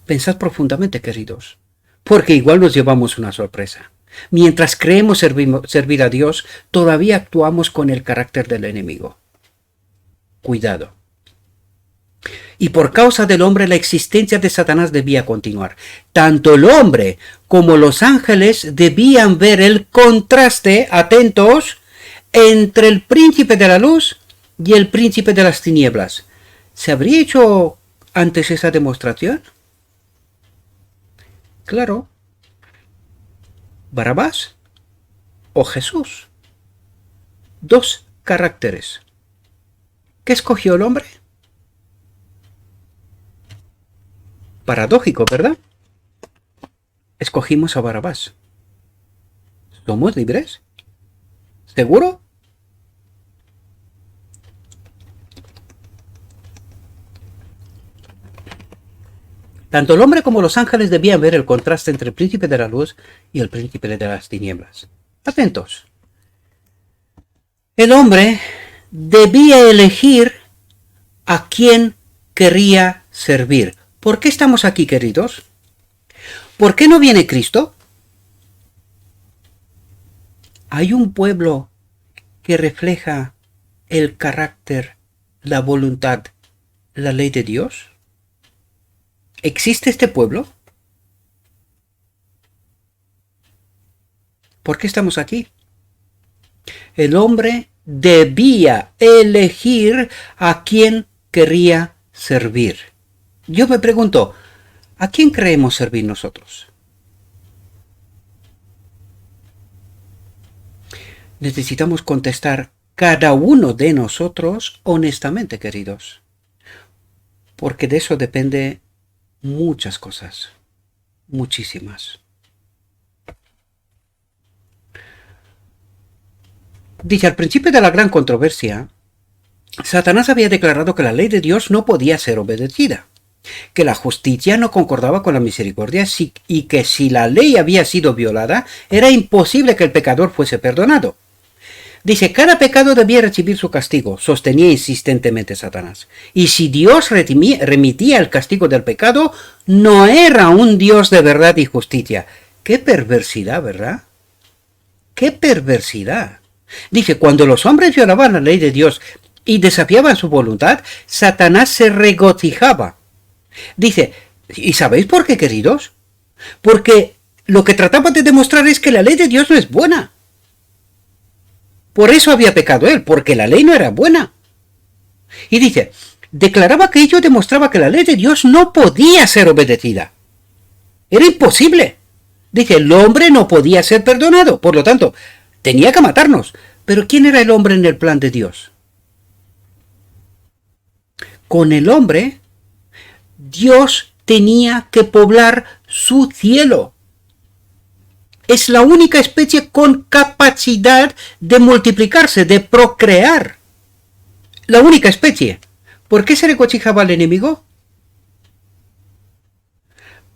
Pensad profundamente, queridos, porque igual nos llevamos una sorpresa. Mientras creemos servir a Dios, todavía actuamos con el carácter del enemigo. Cuidado. Y por causa del hombre la existencia de Satanás debía continuar. Tanto el hombre como los ángeles debían ver el contraste, atentos, entre el príncipe de la luz y el príncipe de las tinieblas. ¿Se habría hecho antes esa demostración? Claro, Barrabás o Jesús. Dos caracteres. ¿Qué escogió el hombre? Paradójico, ¿verdad? Escogimos a Barrabás. ¿Somos libres? ¿Seguro? Tanto el hombre como los ángeles debían ver el contraste entre el príncipe de la luz y el príncipe de las tinieblas. Atentos. El hombre debía elegir a quién querría servir. ¿Por qué estamos aquí, queridos? ¿Por qué no viene Cristo? ¿Hay un pueblo que refleja el carácter, la voluntad, la ley de Dios? ¿Existe este pueblo? ¿Por qué estamos aquí? El hombre debía elegir a quién quería servir. Yo me pregunto, ¿a quién creemos servir nosotros? Necesitamos contestar cada uno de nosotros honestamente, queridos, porque de eso depende muchas cosas, muchísimas. Dice, al principio de la gran controversia, Satanás había declarado que la ley de Dios no podía ser obedecida, que la justicia no concordaba con la misericordia y que si la ley había sido violada, era imposible que el pecador fuese perdonado. Dice, cada pecado debía recibir su castigo, sostenía insistentemente Satanás. Y si Dios remitía el castigo del pecado, no era un Dios de verdad y justicia. ¡Qué perversidad!, ¿verdad? ¡Qué perversidad! Dice, cuando los hombres violaban la ley de Dios y desafiaban su voluntad, Satanás se regocijaba. Dice, ¿y sabéis por qué, queridos? Porque lo que trataba de demostrar es que la ley de Dios no es buena. Por eso había pecado él, porque la ley no era buena. Y dice, declaraba que ello demostraba que la ley de Dios no podía ser obedecida. Era imposible. Dice, el hombre no podía ser perdonado, por lo tanto, tenía que matarnos. Pero ¿quién era el hombre en el plan de Dios? Con el hombre, Dios tenía que poblar su cielo. Es la única especie con capacidad de multiplicarse, de procrear. La única especie. ¿Por qué se regocijaba al enemigo?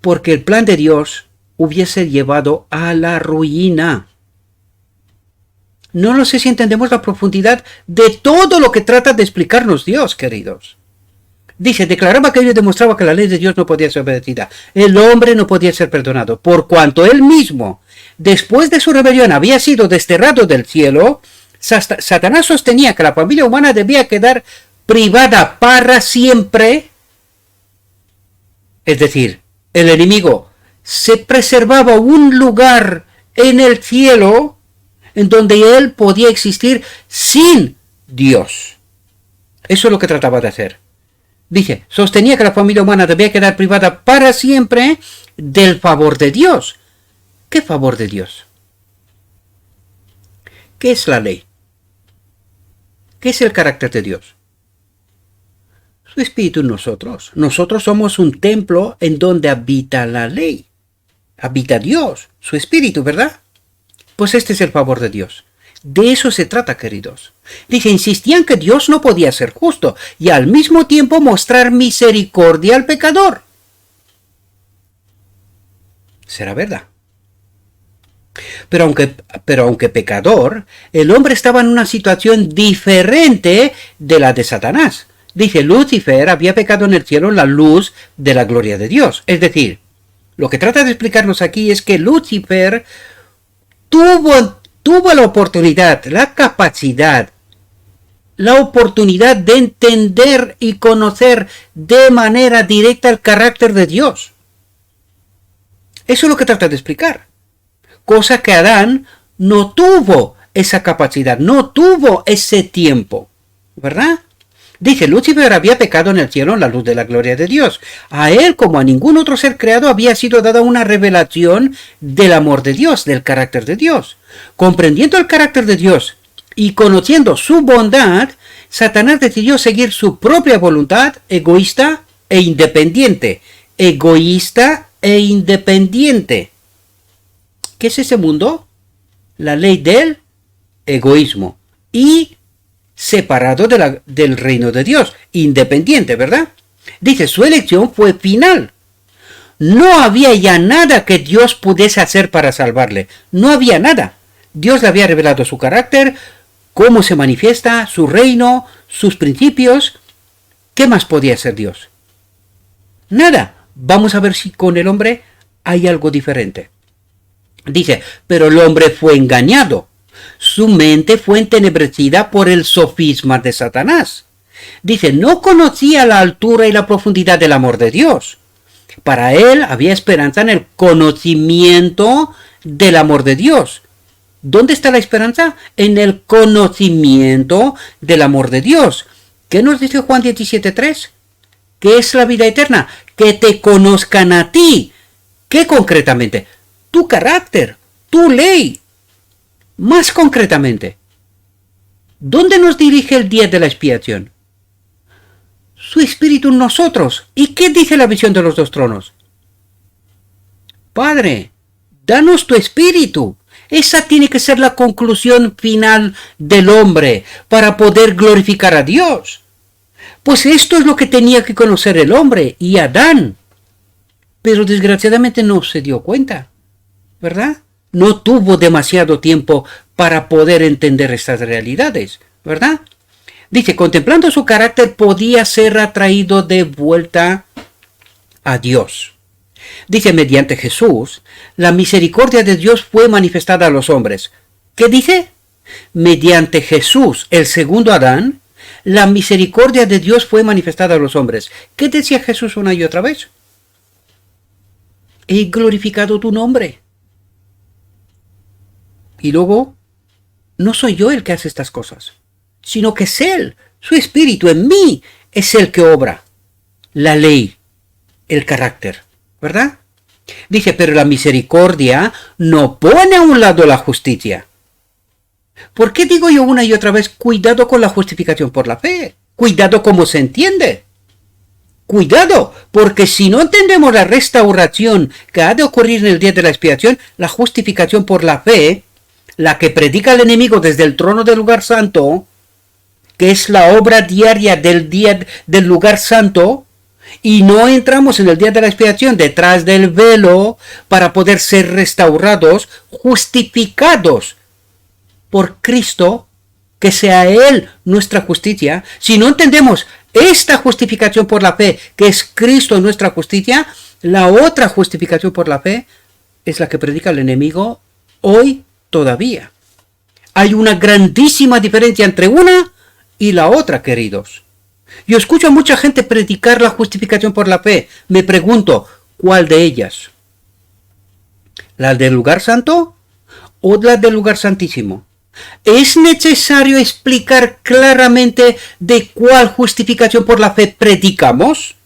Porque el plan de Dios hubiese llevado a la ruina. No sé si entendemos la profundidad de todo lo que trata de explicarnos Dios, queridos. Dice, declaraba que ello demostraba que la ley de Dios no podía ser obedecida. El hombre no podía ser perdonado, por cuanto él mismo, después de su rebelión, había sido desterrado del cielo. Satanás sostenía que la familia humana debía quedar privada para siempre. Es decir, el enemigo se preservaba un lugar en el cielo en donde él podía existir sin Dios. Eso es lo que trataba de hacer. Dice, sostenía que la familia humana debía quedar privada para siempre del favor de Dios. ¿Qué favor de Dios? ¿Qué es la ley? ¿Qué es el carácter de Dios? Su espíritu en nosotros. Nosotros somos un templo en donde habita la ley. Habita Dios, su espíritu, ¿verdad? Pues este es el favor de Dios. De eso se trata, queridos. Dice, insistían que Dios no podía ser justo y al mismo tiempo mostrar misericordia al pecador. ¿Será verdad? Pero aunque pecador, el hombre estaba en una situación diferente de la de Satanás. Dice, Lucifer había pecado en el cielo en la luz de la gloria de Dios. Es decir, lo que trata de explicarnos aquí es que Lucifer tuvo la oportunidad, la capacidad, la oportunidad de entender y conocer de manera directa el carácter de Dios. Eso es lo que trata de explicar. Cosa que Adán no tuvo esa capacidad, no tuvo ese tiempo, ¿verdad? Dice, Lucifer había pecado en el cielo en la luz de la gloria de Dios. A él, como a ningún otro ser creado, había sido dada una revelación del amor de Dios, del carácter de Dios. Comprendiendo el carácter de Dios y conociendo su bondad, Satanás decidió seguir su propia voluntad egoísta e independiente. Egoísta e independiente. ¿Qué es ese mundo? La ley del egoísmo. Y separado del reino de Dios, independiente, ¿verdad? Dice, su elección fue final. No había ya nada que Dios pudiese hacer para salvarle. No había nada. Dios le había revelado su carácter, cómo se manifiesta, su reino, sus principios. ¿Qué más podía hacer Dios? Nada. Vamos a ver si con el hombre hay algo diferente. Dice, pero el hombre fue engañado. Su mente fue entenebrecida por el sofisma de Satanás. Dice, no conocía la altura y la profundidad del amor de Dios. Para él había esperanza en el conocimiento del amor de Dios. ¿Dónde está la esperanza? En el conocimiento del amor de Dios. ¿Qué nos dice Juan 17:3? ¿Qué es la vida eterna? Que te conozcan a ti. ¿Qué concretamente? Tu carácter, tu ley. Más concretamente, ¿dónde nos dirige el día de la expiación? Su espíritu en nosotros. ¿Y qué dice la visión de los dos tronos? Padre, danos tu espíritu. Esa tiene que ser la conclusión final del hombre para poder glorificar a Dios. Pues esto es lo que tenía que conocer el hombre y Adán. Pero desgraciadamente no se dio cuenta, ¿verdad? No tuvo demasiado tiempo para poder entender estas realidades, ¿verdad? Dice, contemplando su carácter podía ser atraído de vuelta a Dios. Dice, mediante Jesús, la misericordia de Dios fue manifestada a los hombres. ¿Qué dice? Mediante Jesús, el segundo Adán, la misericordia de Dios fue manifestada a los hombres. ¿Qué decía Jesús una y otra vez? He glorificado tu nombre. Y luego, no soy yo el que hace estas cosas, sino que es Él, su espíritu en mí, es el que obra. La ley, el carácter, ¿verdad? Dice, pero la misericordia no pone a un lado la justicia. ¿Por qué digo yo una y otra vez, cuidado con la justificación por la fe? Cuidado como se entiende. Cuidado, porque si no entendemos la restauración que ha de ocurrir en el día de la expiación, la justificación por la fe, la que predica el enemigo desde el trono del lugar santo, que es la obra diaria del día del lugar santo, y no entramos en el día de la expiación detrás del velo para poder ser restaurados, justificados por Cristo, que sea Él nuestra justicia. Si no entendemos esta justificación por la fe, que es Cristo nuestra justicia, la otra justificación por la fe es la que predica el enemigo hoy todavía. Hay una grandísima diferencia entre una y la otra, queridos. Yo escucho a mucha gente predicar la justificación por la fe. Me pregunto, ¿cuál de ellas? ¿La del lugar santo o la del lugar santísimo? Es necesario explicar claramente de cuál justificación por la fe predicamos,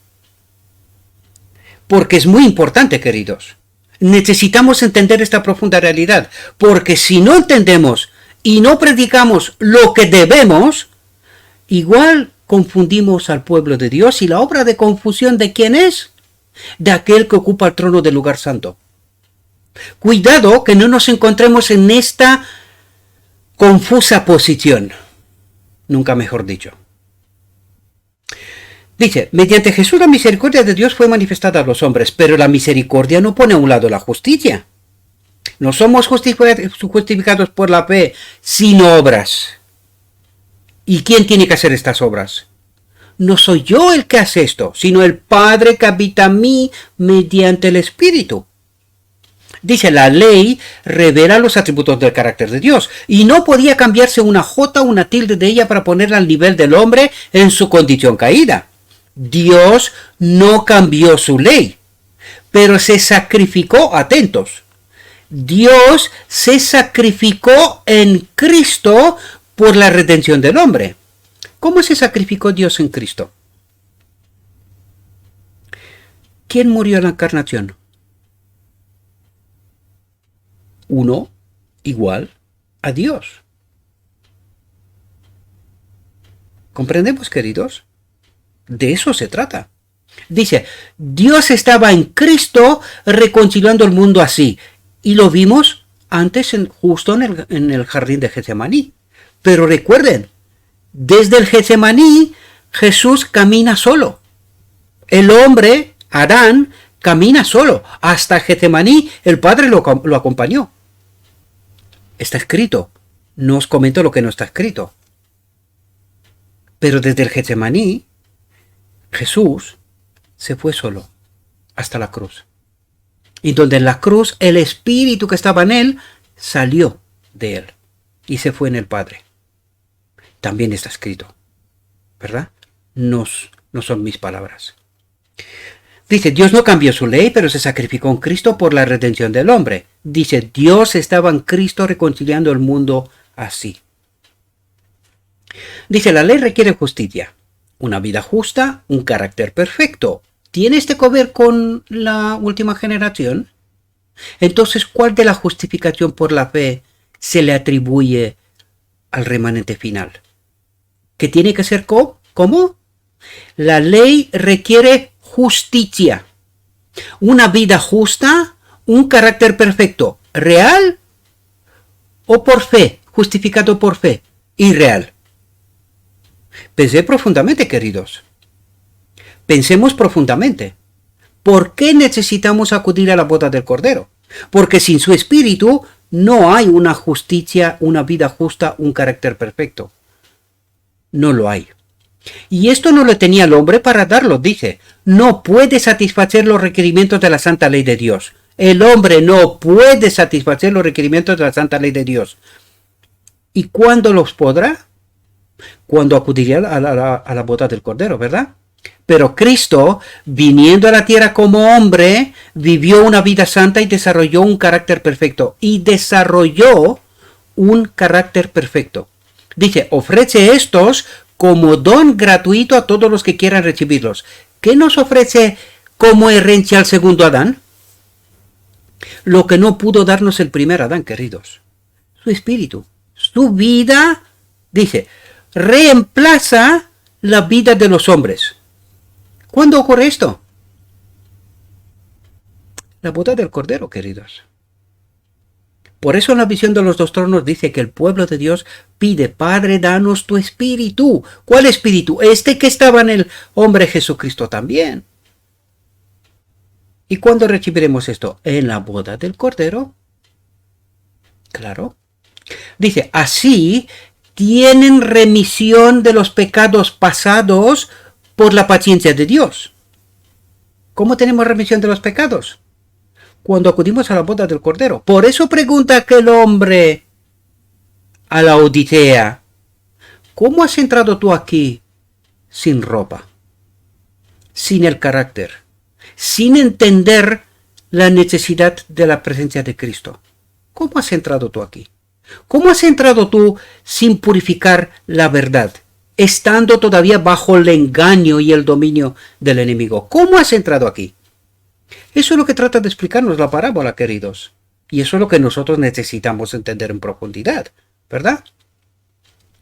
porque es muy importante, queridos. Necesitamos entender esta profunda realidad, porque si no entendemos y no predicamos lo que debemos, igual confundimos al pueblo de Dios. Y la obra de confusión, ¿de quién es? De aquel que ocupa el trono del lugar santo. Cuidado que no nos encontremos en esta confusa posición, nunca mejor dicho. Dice, mediante Jesús la misericordia de Dios fue manifestada a los hombres, pero la misericordia no pone a un lado la justicia. No somos justificados por la fe sin obras. ¿Y quién tiene que hacer estas obras? No soy yo el que hace esto, sino el Padre que habita en mí mediante el Espíritu. Dice, la ley revela los atributos del carácter de Dios, y no podía cambiarse una jota o una tilde de ella para ponerla al nivel del hombre en su condición caída. Dios no cambió su ley, pero se sacrificó, atentos, Dios se sacrificó en Cristo por la redención del hombre. ¿Cómo se sacrificó Dios en Cristo? ¿Quién murió en la encarnación? Uno igual a Dios. ¿Comprendemos, queridos? De eso se trata. Dice, Dios estaba en Cristo reconciliando el mundo así. Y lo vimos antes justo en el jardín de Getsemaní. Pero recuerden, desde el Getsemaní Jesús camina solo. El hombre, Adán, camina solo. Hasta Getsemaní el Padre lo acompañó. Está escrito. No os comento lo que no está escrito. Pero desde el Getsemaní Jesús se fue solo hasta la cruz. Y donde en la cruz el espíritu que estaba en él salió de él y se fue en el Padre. También está escrito, ¿verdad? No son mis palabras. Dice, Dios no cambió su ley, pero se sacrificó en Cristo por la redención del hombre. Dice, Dios estaba en Cristo reconciliando el mundo así. Dice, la ley requiere justicia, una vida justa, un carácter perfecto. ¿Tiene este que ver con la última generación? Entonces, ¿cuál de la justificación por la fe se le atribuye al remanente final? ¿Que tiene que ser cómo? La ley requiere justicia, una vida justa, un carácter perfecto, real o por fe, justificado por fe, irreal. Pensé profundamente, queridos. Pensemos profundamente. ¿Por qué necesitamos acudir a la boda del Cordero? Porque sin su espíritu no hay una justicia, una vida justa, un carácter perfecto. No lo hay. Y esto no lo tenía el hombre para darlo, dice. No puede satisfacer los requerimientos de la santa ley de Dios. El hombre no puede satisfacer los requerimientos de la santa ley de Dios. ¿Y cuándo los podrá? Cuando acudiría a la boda del Cordero, ¿verdad? Pero Cristo, viniendo a la tierra como hombre, vivió una vida santa y desarrolló un carácter perfecto. Dice, ofrece estos como don gratuito a todos los que quieran recibirlos. ¿Qué nos ofrece como herencia al segundo Adán? Lo que no pudo darnos el primer Adán, queridos. Su espíritu, su vida, dice, reemplaza la vida de los hombres. ¿Cuándo ocurre esto? La boda del Cordero, queridos. Por eso en la visión de los dos tronos dice que el pueblo de Dios pide, Padre, danos tu espíritu. ¿Cuál espíritu? Este que estaba en el hombre Jesucristo también. ¿Y cuándo recibiremos esto? En la boda del Cordero. Claro. Dice, así tienen remisión de los pecados pasados por la paciencia de Dios. ¿Cómo tenemos remisión de los pecados? Cuando acudimos a la boda del Cordero. Por eso pregunta aquel hombre a la Odisea, ¿cómo has entrado tú aquí sin ropa, sin el carácter, sin entender la necesidad de la presencia de Cristo? ¿Cómo has entrado tú aquí? ¿Cómo has entrado tú sin purificar la verdad, estando todavía bajo el engaño y el dominio del enemigo? ¿Cómo has entrado aquí? Eso es lo que trata de explicarnos la parábola, queridos. Y eso es lo que nosotros necesitamos entender en profundidad, ¿verdad?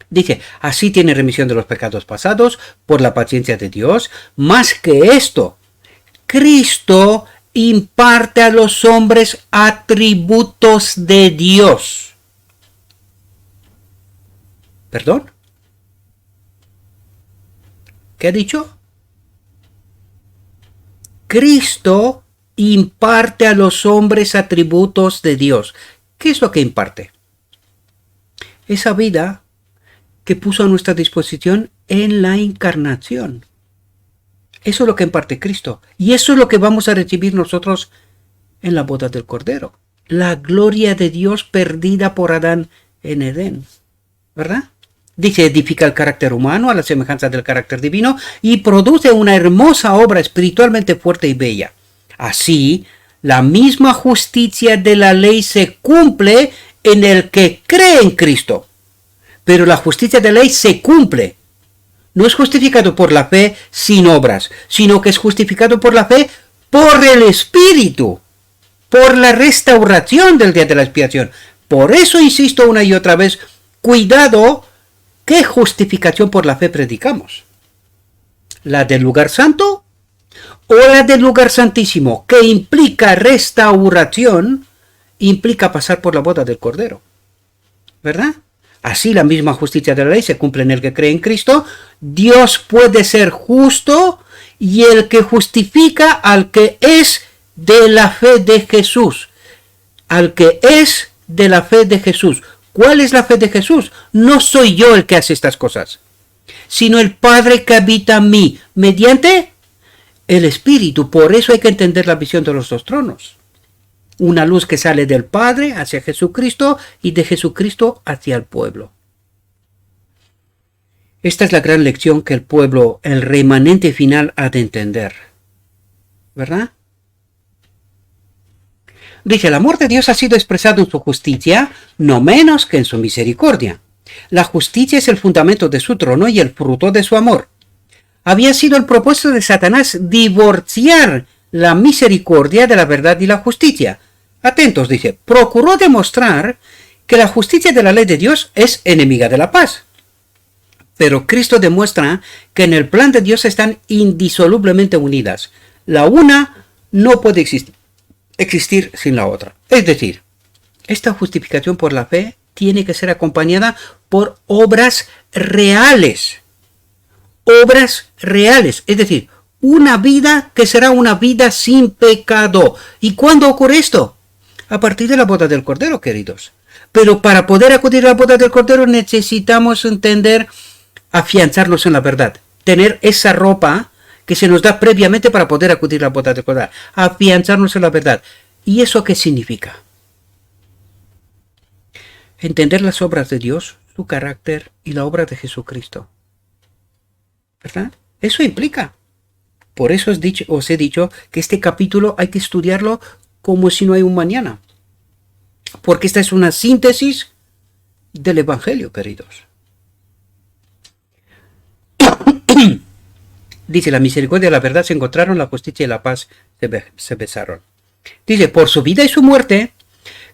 Dice, así tiene remisión de los pecados pasados por la paciencia de Dios. Más que esto, Cristo imparte a los hombres atributos de Dios. ¿Perdón? ¿Qué ha dicho? Cristo imparte a los hombres atributos de Dios. ¿Qué es lo que imparte? Esa vida que puso a nuestra disposición en la encarnación. Eso es lo que imparte Cristo. Y eso es lo que vamos a recibir nosotros en la boda del Cordero. La gloria de Dios perdida por Adán en Edén. ¿Verdad? Dice, edifica el carácter humano a la semejanza del carácter divino y produce una hermosa obra espiritualmente fuerte y bella. Así, la misma justicia de la ley se cumple en el que cree en Cristo. Pero la justicia de la ley se cumple no es justificado por la fe sin obras, sino que es justificado por la fe por el Espíritu, por la restauración del día de la expiación. Por eso insisto una y otra vez, cuidado, ¿qué justificación por la fe predicamos? ¿La del lugar santo o la del lugar santísimo, que implica restauración, implica pasar por la boda del Cordero? ¿Verdad? Así la misma justicia de la ley se cumple en el que cree en Cristo. Dios puede ser justo y el que justifica al que es de la fe de Jesús. Al que es de la fe de Jesús. ¿Cuál es la fe de Jesús? No soy yo el que hace estas cosas, sino el Padre que habita en mí, mediante el Espíritu. Por eso hay que entender la visión de los dos tronos. Una luz que sale del Padre hacia Jesucristo y de Jesucristo hacia el pueblo. Esta es la gran lección que el pueblo, el remanente final, ha de entender. ¿Verdad? Dice, el amor de Dios ha sido expresado en su justicia, no menos que en su misericordia. La justicia es el fundamento de su trono y el fruto de su amor. Había sido el propósito de Satanás divorciar la misericordia de la verdad y la justicia. Atentos, dice, procuró demostrar que la justicia de la ley de Dios es enemiga de la paz. Pero Cristo demuestra que en el plan de Dios están indisolublemente unidas. La una no puede existir sin la otra. Es decir, esta justificación por la fe tiene que ser acompañada por obras reales. Obras reales, es decir, una vida que será una vida sin pecado. ¿Y cuándo ocurre esto? A partir de la boda del Cordero, queridos. Pero para poder acudir a la boda del Cordero necesitamos entender, afianzarnos en la verdad. Tener esa ropa que se nos da previamente para poder acudir a la boda del Cordero. Afianzarnos en la verdad. ¿Y eso qué significa? Entender las obras de Dios, su carácter y la obra de Jesucristo. ¿Verdad? Eso implica. Por eso os he dicho que este capítulo hay que estudiarlo como si no hay un mañana. Porque esta es una síntesis del Evangelio, queridos. Dice, la misericordia y la verdad se encontraron, la justicia y la paz se besaron. Dice, por su vida y su muerte,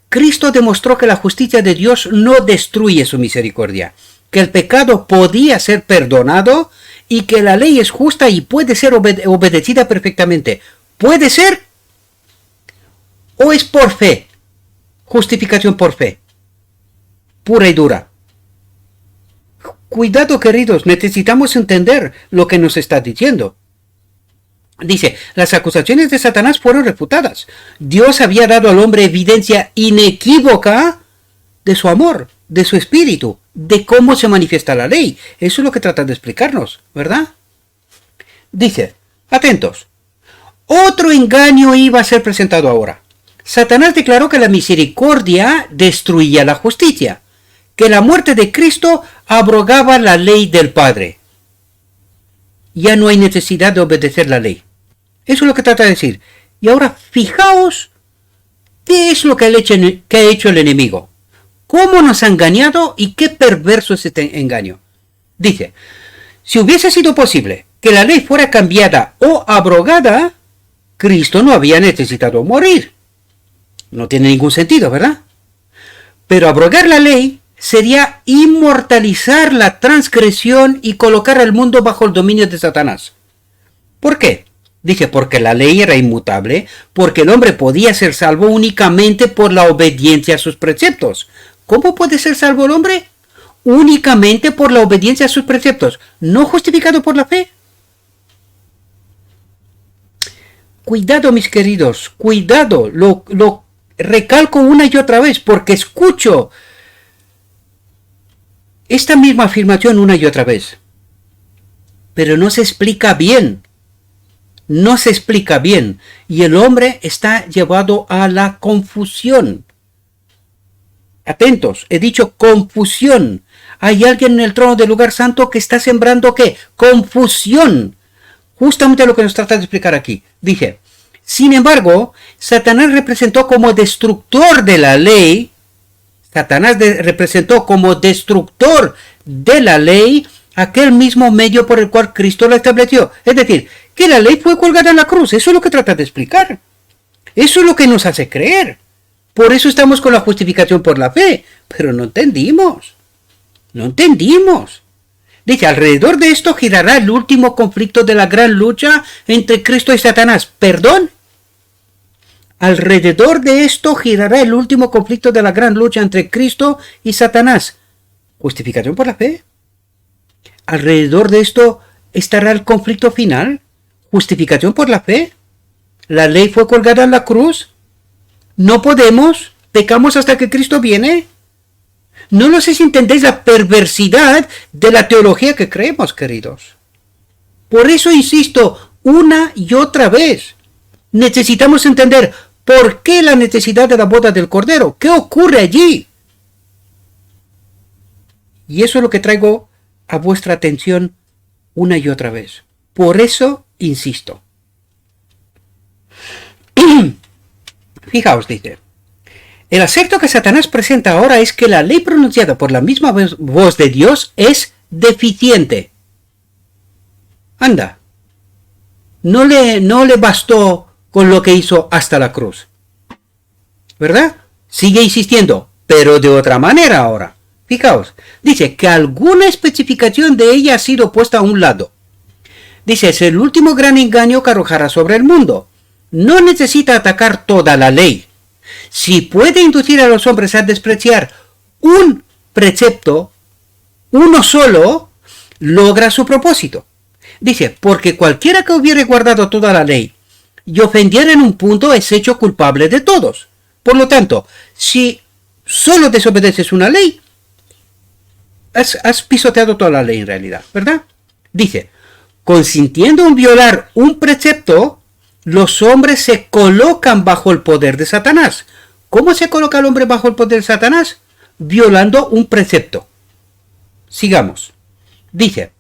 Cristo demostró que la justicia de Dios no destruye su misericordia, que el pecado podía ser perdonado y que la ley es justa y puede ser obedecida perfectamente. Puede ser o es por fe, justificación por fe, pura y dura. Cuidado, queridos, necesitamos entender lo que nos está diciendo. Dice, las acusaciones de Satanás fueron refutadas. Dios había dado al hombre evidencia inequívoca de su amor, de su espíritu, de cómo se manifiesta la ley. Eso es lo que trata de explicarnos, ¿verdad? Dice, atentos, otro engaño iba a ser presentado ahora. Satanás declaró que la misericordia destruía la justicia, que la muerte de Cristo abrogaba la ley del Padre. Ya no hay necesidad de obedecer la ley. Eso es lo que trata de decir. Y ahora fijaos qué es lo que ha hecho el enemigo. Cómo nos ha engañado y qué perverso es este engaño. Dice, si hubiese sido posible que la ley fuera cambiada o abrogada, Cristo no había necesitado morir. No tiene ningún sentido, ¿verdad? Pero abrogar la ley sería inmortalizar la transgresión y colocar al mundo bajo el dominio de Satanás. ¿Por qué? Dice, porque la ley era inmutable, porque el hombre podía ser salvo únicamente por la obediencia a sus preceptos. ¿Cómo puede ser salvo el hombre? Únicamente por la obediencia a sus preceptos, no justificado por la fe. Cuidado, mis queridos, cuidado, lo recalco una y otra vez, porque escucho esta misma afirmación una y otra vez. Pero no se explica bien. No se explica bien. Y el hombre está llevado a la confusión. Atentos, he dicho confusión. Hay alguien en el trono del lugar santo que está sembrando ¿qué? Confusión. Justamente lo que nos trata de explicar aquí. Dije, sin embargo, Satanás representó como destructor de la ley. Satanás representó como destructor de la ley aquel mismo medio por el cual Cristo la estableció. Es decir, que la ley fue colgada en la cruz. Eso es lo que trata de explicar. Eso es lo que nos hace creer. Por eso estamos con la justificación por la fe. Pero no entendimos. No entendimos. Dice, alrededor de esto girará el último conflicto de la gran lucha entre Cristo y Satanás. ¿Perdón? Alrededor de esto girará el último conflicto de la gran lucha entre Cristo y Satanás. ¿Justificación por la fe? Alrededor de esto estará el conflicto final. ¿Justificación por la fe? ¿La ley fue colgada en la cruz? ¿No podemos? ¿Pecamos hasta que Cristo viene? No sé si entendéis la perversidad de la teología que creemos, queridos. Por eso insisto una y otra vez. Necesitamos entender por qué la necesidad de la boda del Cordero. ¿Qué ocurre allí? Y eso es lo que traigo a vuestra atención una y otra vez. Por eso insisto. Fijaos, dice. El aspecto que Satanás presenta ahora es que la ley pronunciada por la misma voz de Dios es deficiente. Anda. No le bastó con lo que hizo hasta la cruz. ¿Verdad? Sigue insistiendo, pero de otra manera ahora. Fijaos, dice que alguna especificación de ella ha sido puesta a un lado. Dice, es el último gran engaño que arrojará sobre el mundo. No necesita atacar toda la ley. Si puede inducir a los hombres a despreciar un precepto, uno solo, logra su propósito. Dice, porque cualquiera que hubiere guardado toda la ley y ofendiera en un punto es hecho culpable de todos. Por lo tanto, si solo desobedeces una ley, has pisoteado toda la ley en realidad, ¿verdad? Dice, consintiendo en violar un precepto, los hombres se colocan bajo el poder de Satanás. ¿Cómo se coloca el hombre bajo el poder de Satanás? Violando un precepto. Sigamos. Dice,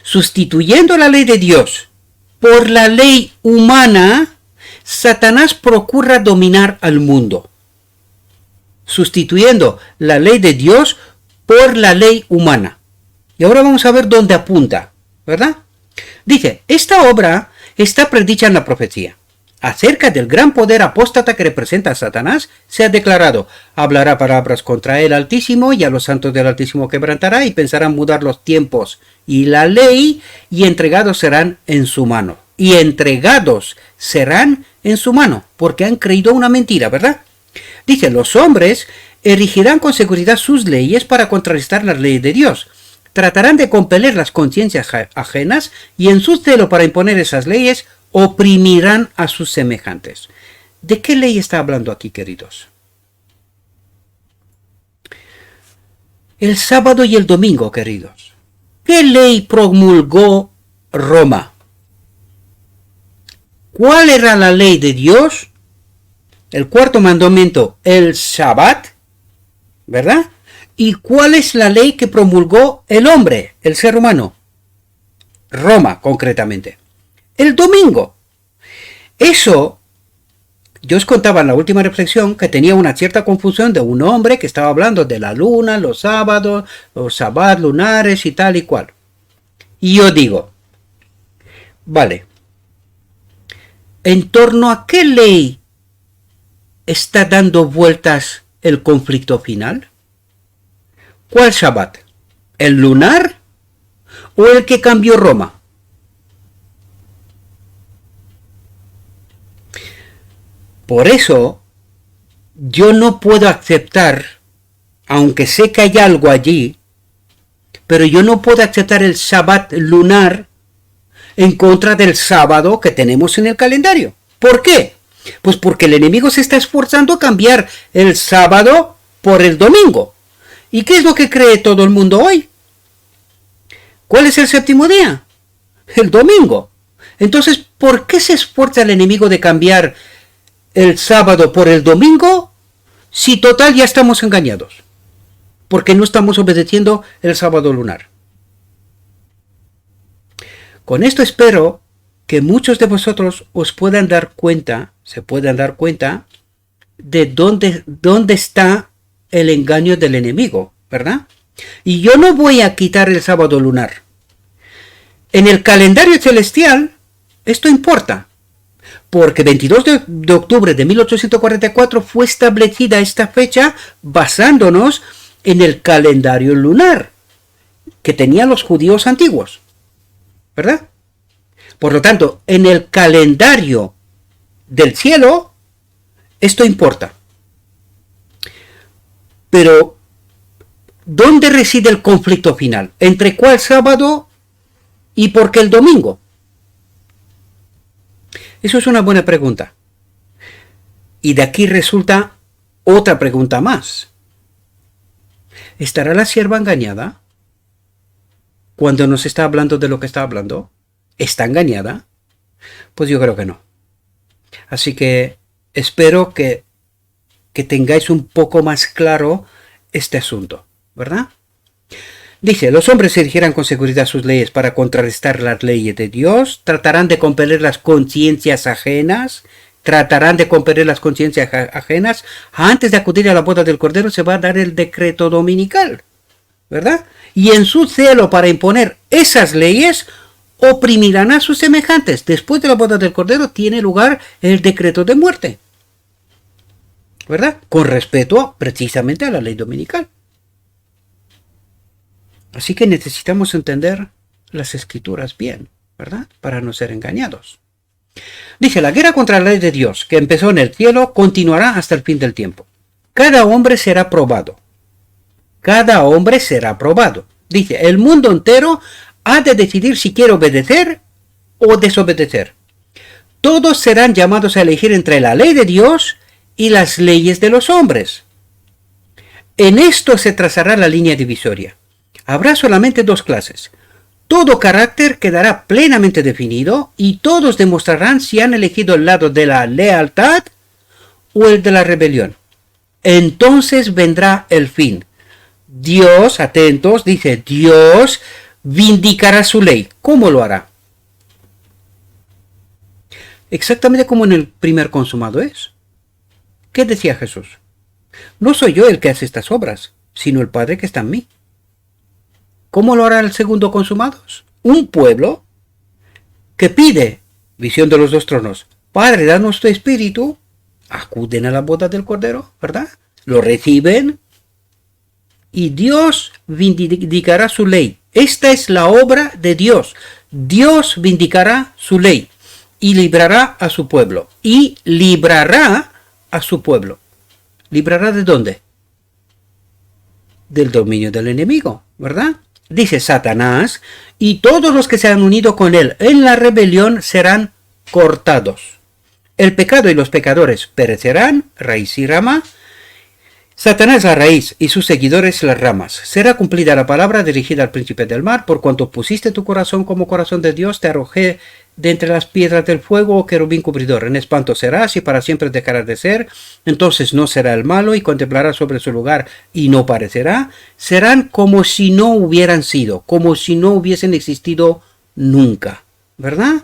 sustituyendo la ley de Dios por la ley humana, Satanás procura dominar al mundo. Sustituyendo la ley de Dios por la ley humana. Y ahora vamos a ver dónde apunta, ¿verdad? Dice, esta obra está predicha en la profecía. Acerca del gran poder apóstata que representa a Satanás, se ha declarado, hablará palabras contra el Altísimo y a los santos del Altísimo quebrantará y pensarán mudar los tiempos y la ley y entregados serán en su mano. Y entregados serán en su mano, porque han creído una mentira, ¿verdad? Dice, los hombres erigirán con seguridad sus leyes para contrarrestar las leyes de Dios. Tratarán de compeler las conciencias ajenas y en su celo para imponer esas leyes oprimirán a sus semejantes. ¿De qué ley está hablando aquí, queridos? El sábado y el domingo, queridos. ¿Qué ley promulgó Roma? ¿Cuál era la ley de Dios? El cuarto mandamiento, el Shabbat, ¿verdad? ¿Y cuál es la ley que promulgó el hombre, el ser humano? Roma, concretamente. El domingo. Eso, yo os contaba en la última reflexión que tenía una cierta confusión de un hombre que estaba hablando de la luna, los sábados, los sabbat lunares y tal y cual. Y yo digo, vale, ¿en torno a qué ley está dando vueltas el conflicto final? ¿Cuál Shabbat? ¿El lunar o el que cambió Roma? Por eso, yo no puedo aceptar, aunque sé que hay algo allí, pero yo no puedo aceptar el Shabbat lunar en contra del sábado que tenemos en el calendario. ¿Por qué? Pues porque el enemigo se está esforzando a cambiar el sábado por el domingo. ¿Y qué es lo que cree todo el mundo hoy? ¿Cuál es el séptimo día? El domingo. Entonces, ¿por qué se esfuerza el enemigo de cambiar el sábado por el domingo si total ya estamos engañados? Porque no estamos obedeciendo el sábado lunar. Con esto espero que muchos de vosotros os puedan dar cuenta, se puedan dar cuenta de dónde está el engaño del enemigo, ¿verdad? Y yo no voy a quitar el sábado lunar. En el calendario celestial, esto importa, porque 22 de octubre de 1844 fue establecida esta fecha basándonos en el calendario lunar que tenían los judíos antiguos, ¿verdad? Por lo tanto, en el calendario del cielo, esto importa. Pero, ¿dónde reside el conflicto final? ¿Entre cuál sábado y por qué el domingo? Eso es una buena pregunta. Y de aquí resulta otra pregunta más. ¿Estará la sierva engañada cuando nos está hablando de lo que está hablando? ¿Está engañada? Pues yo creo que no. Así que espero que tengáis un poco más claro este asunto, ¿verdad? Dice, los hombres se dirigirán con seguridad sus leyes para contrarrestar las leyes de Dios, tratarán de compeler las conciencias ajenas, antes de acudir a la boda del Cordero se va a dar el decreto dominical, ¿verdad? Y en su celo para imponer esas leyes, oprimirán a sus semejantes. Después de la boda del Cordero tiene lugar el decreto de muerte, ¿verdad? Con respeto precisamente a la ley dominical. Así que necesitamos entender las escrituras bien, ¿verdad? Para no ser engañados. Dice, la guerra contra la ley de Dios, que empezó en el cielo, continuará hasta el fin del tiempo. Cada hombre será probado. Cada hombre será probado. Dice, el mundo entero ha de decidir si quiere obedecer o desobedecer. Todos serán llamados a elegir entre la ley de Dios y las leyes de los hombres. En esto se trazará la línea divisoria. Habrá solamente dos clases. Todo carácter quedará plenamente definido y todos demostrarán si han elegido el lado de la lealtad o el de la rebelión. Entonces vendrá el fin. Dios, atentos, dice, Dios vindicará su ley. ¿Cómo lo hará? Exactamente como en el primer consumado es. ¿Qué decía Jesús? No soy yo el que hace estas obras, sino el Padre que está en mí. ¿Cómo lo hará el segundo consumado? Un pueblo que pide, visión de los dos tronos, Padre, danos tu espíritu, acuden a la boda del Cordero, ¿verdad? Lo reciben y Dios vindicará su ley. Esta es la obra de Dios. Dios vindicará su ley y librará a su pueblo. Y librará a su pueblo. ¿Librará de dónde? Del dominio del enemigo, ¿verdad? Dice Satanás, y todos los que se han unido con él en la rebelión serán cortados. El pecado y los pecadores perecerán, raíz y rama. Satanás la raíz y sus seguidores las ramas. Será cumplida la palabra dirigida al príncipe del mar, por cuanto pusiste tu corazón como corazón de Dios, te arrojé de entre las piedras del fuego, oh querubín cubridor. En espanto serás y para siempre dejarás de ser. Entonces no será el malo y contemplará sobre su lugar y no parecerá. Serán como si no hubieran sido, como si no hubiesen existido nunca, ¿verdad?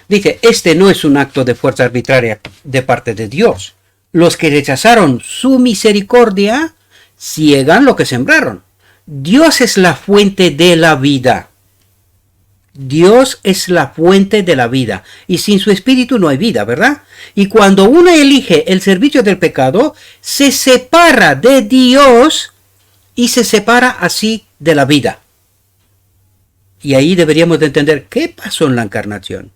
Dice, este no es un acto de fuerza arbitraria de parte de Dios. Los que rechazaron su misericordia ciegan lo que sembraron. Dios es la fuente de la vida. Dios es la fuente de la vida. Y sin su espíritu no hay vida, ¿verdad? Y cuando uno elige el servicio del pecado, se separa de Dios y se separa así de la vida. Y ahí deberíamos de entender qué pasó en la encarnación.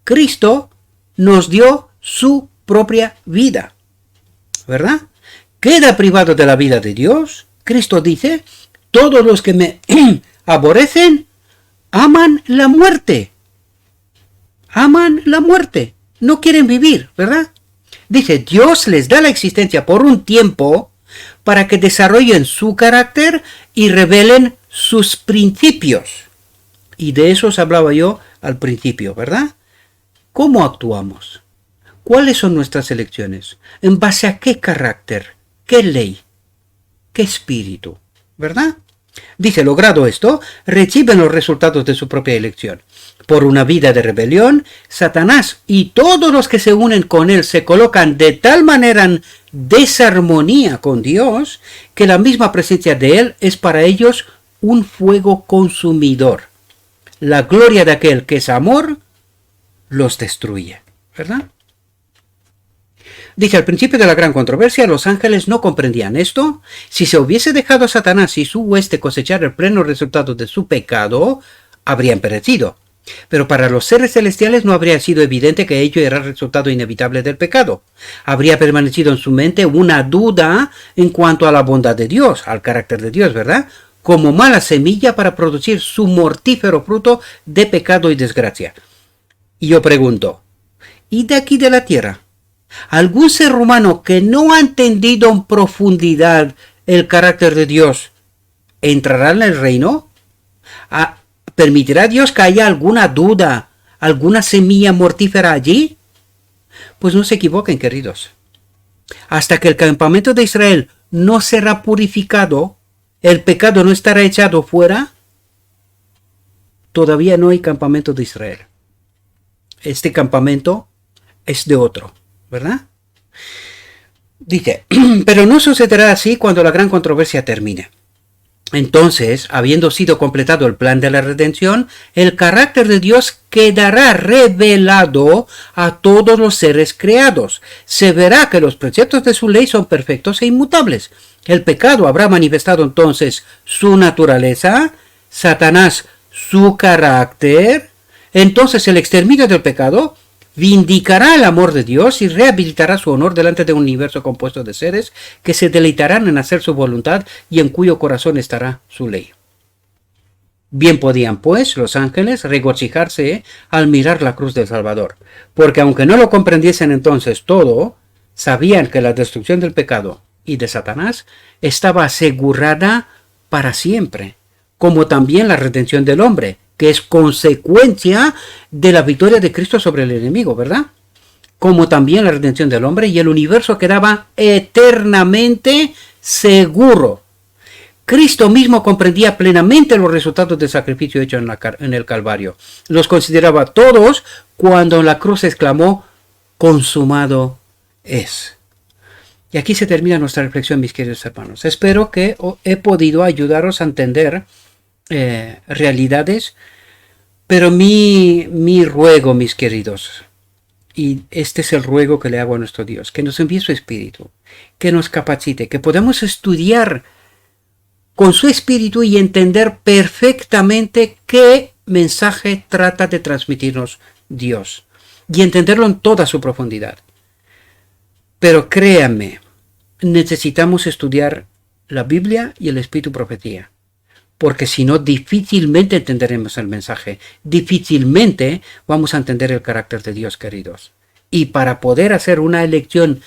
Cristo nos dio su propia vida, ¿verdad? Queda privado de la vida de Dios. Cristo dice, todos los que me aborrecen aman la muerte. Aman la muerte. No quieren vivir, ¿verdad? Dice, Dios les da la existencia por un tiempo para que desarrollen su carácter y revelen sus principios. Y de eso os hablaba yo al principio, ¿verdad? ¿Cómo actuamos? ¿Cuáles son nuestras elecciones? ¿En base a qué carácter? ¿Qué ley? ¿Qué espíritu? ¿Verdad? Dice, logrado esto, reciben los resultados de su propia elección. Por una vida de rebelión, Satanás y todos los que se unen con él se colocan de tal manera en desarmonía con Dios que la misma presencia de él es para ellos un fuego consumidor. La gloria de aquel que es amor los destruye, ¿verdad? Dice, al principio de la gran controversia, los ángeles no comprendían esto. Si se hubiese dejado a Satanás y su hueste cosechar el pleno resultado de su pecado, habrían perecido. Pero para los seres celestiales no habría sido evidente que ello era el resultado inevitable del pecado. Habría permanecido en su mente una duda en cuanto a la bondad de Dios, al carácter de Dios, ¿verdad? Como mala semilla para producir su mortífero fruto de pecado y desgracia. Y yo pregunto, ¿y de aquí de la tierra? ¿Algún ser humano que no ha entendido en profundidad el carácter de Dios entrará en el reino? ¿Permitirá Dios que haya alguna duda, alguna semilla mortífera allí? Pues no se equivoquen, queridos. Hasta que el campamento de Israel no será purificado, el pecado no estará echado fuera, todavía no hay campamento de Israel. Este campamento es de otro, ¿verdad? Dice, pero no sucederá así cuando la gran controversia termine. Entonces, habiendo sido completado el plan de la redención, el carácter de Dios quedará revelado a todos los seres creados. Se verá que los preceptos de su ley son perfectos e inmutables. El pecado habrá manifestado entonces su naturaleza, Satanás su carácter. Entonces el exterminio del pecado vindicará el amor de Dios y rehabilitará su honor delante de un universo compuesto de seres que se deleitarán en hacer su voluntad y en cuyo corazón estará su ley. Bien podían, pues, los ángeles regocijarse al mirar la cruz del Salvador, porque aunque no lo comprendiesen entonces todo, sabían que la destrucción del pecado y de Satanás estaba asegurada para siempre, como también la redención del hombre, que es consecuencia de la victoria de Cristo sobre el enemigo, ¿verdad? Como también la redención del hombre, y el universo quedaba eternamente seguro. Cristo mismo comprendía plenamente los resultados del sacrificio hecho en el Calvario. Los consideraba todos cuando en la cruz exclamó, consumado es. Y aquí se termina nuestra reflexión, mis queridos hermanos. Espero que he podido ayudaros a entender realidades, pero mi ruego, mis queridos, y este es el ruego que le hago a nuestro Dios, que nos envíe su Espíritu, que nos capacite, que podamos estudiar con su Espíritu y entender perfectamente qué mensaje trata de transmitirnos Dios, y entenderlo en toda su profundidad. Pero créanme, necesitamos estudiar la Biblia y el Espíritu Profecía. Porque si no, difícilmente entenderemos el mensaje. Difícilmente vamos a entender el carácter de Dios, queridos. Y para poder hacer una elección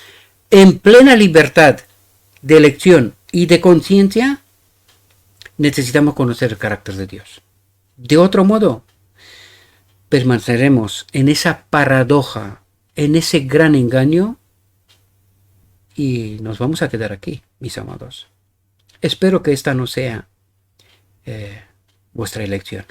en plena libertad de elección y de conciencia, necesitamos conocer el carácter de Dios. De otro modo, permaneceremos en esa paradoja, en ese gran engaño, y nos vamos a quedar aquí, mis amados. Espero que esta no sea vuestra elección.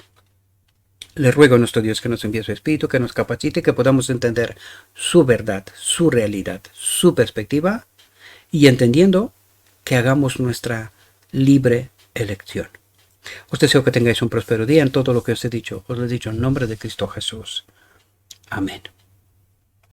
Le ruego a nuestro Dios que nos envíe su Espíritu, que nos capacite, que podamos entender su verdad, su realidad, su perspectiva, y entendiendo que hagamos nuestra libre elección. Os deseo que tengáis un próspero día en todo lo que os he dicho. Os lo he dicho en nombre de Cristo Jesús. Amén.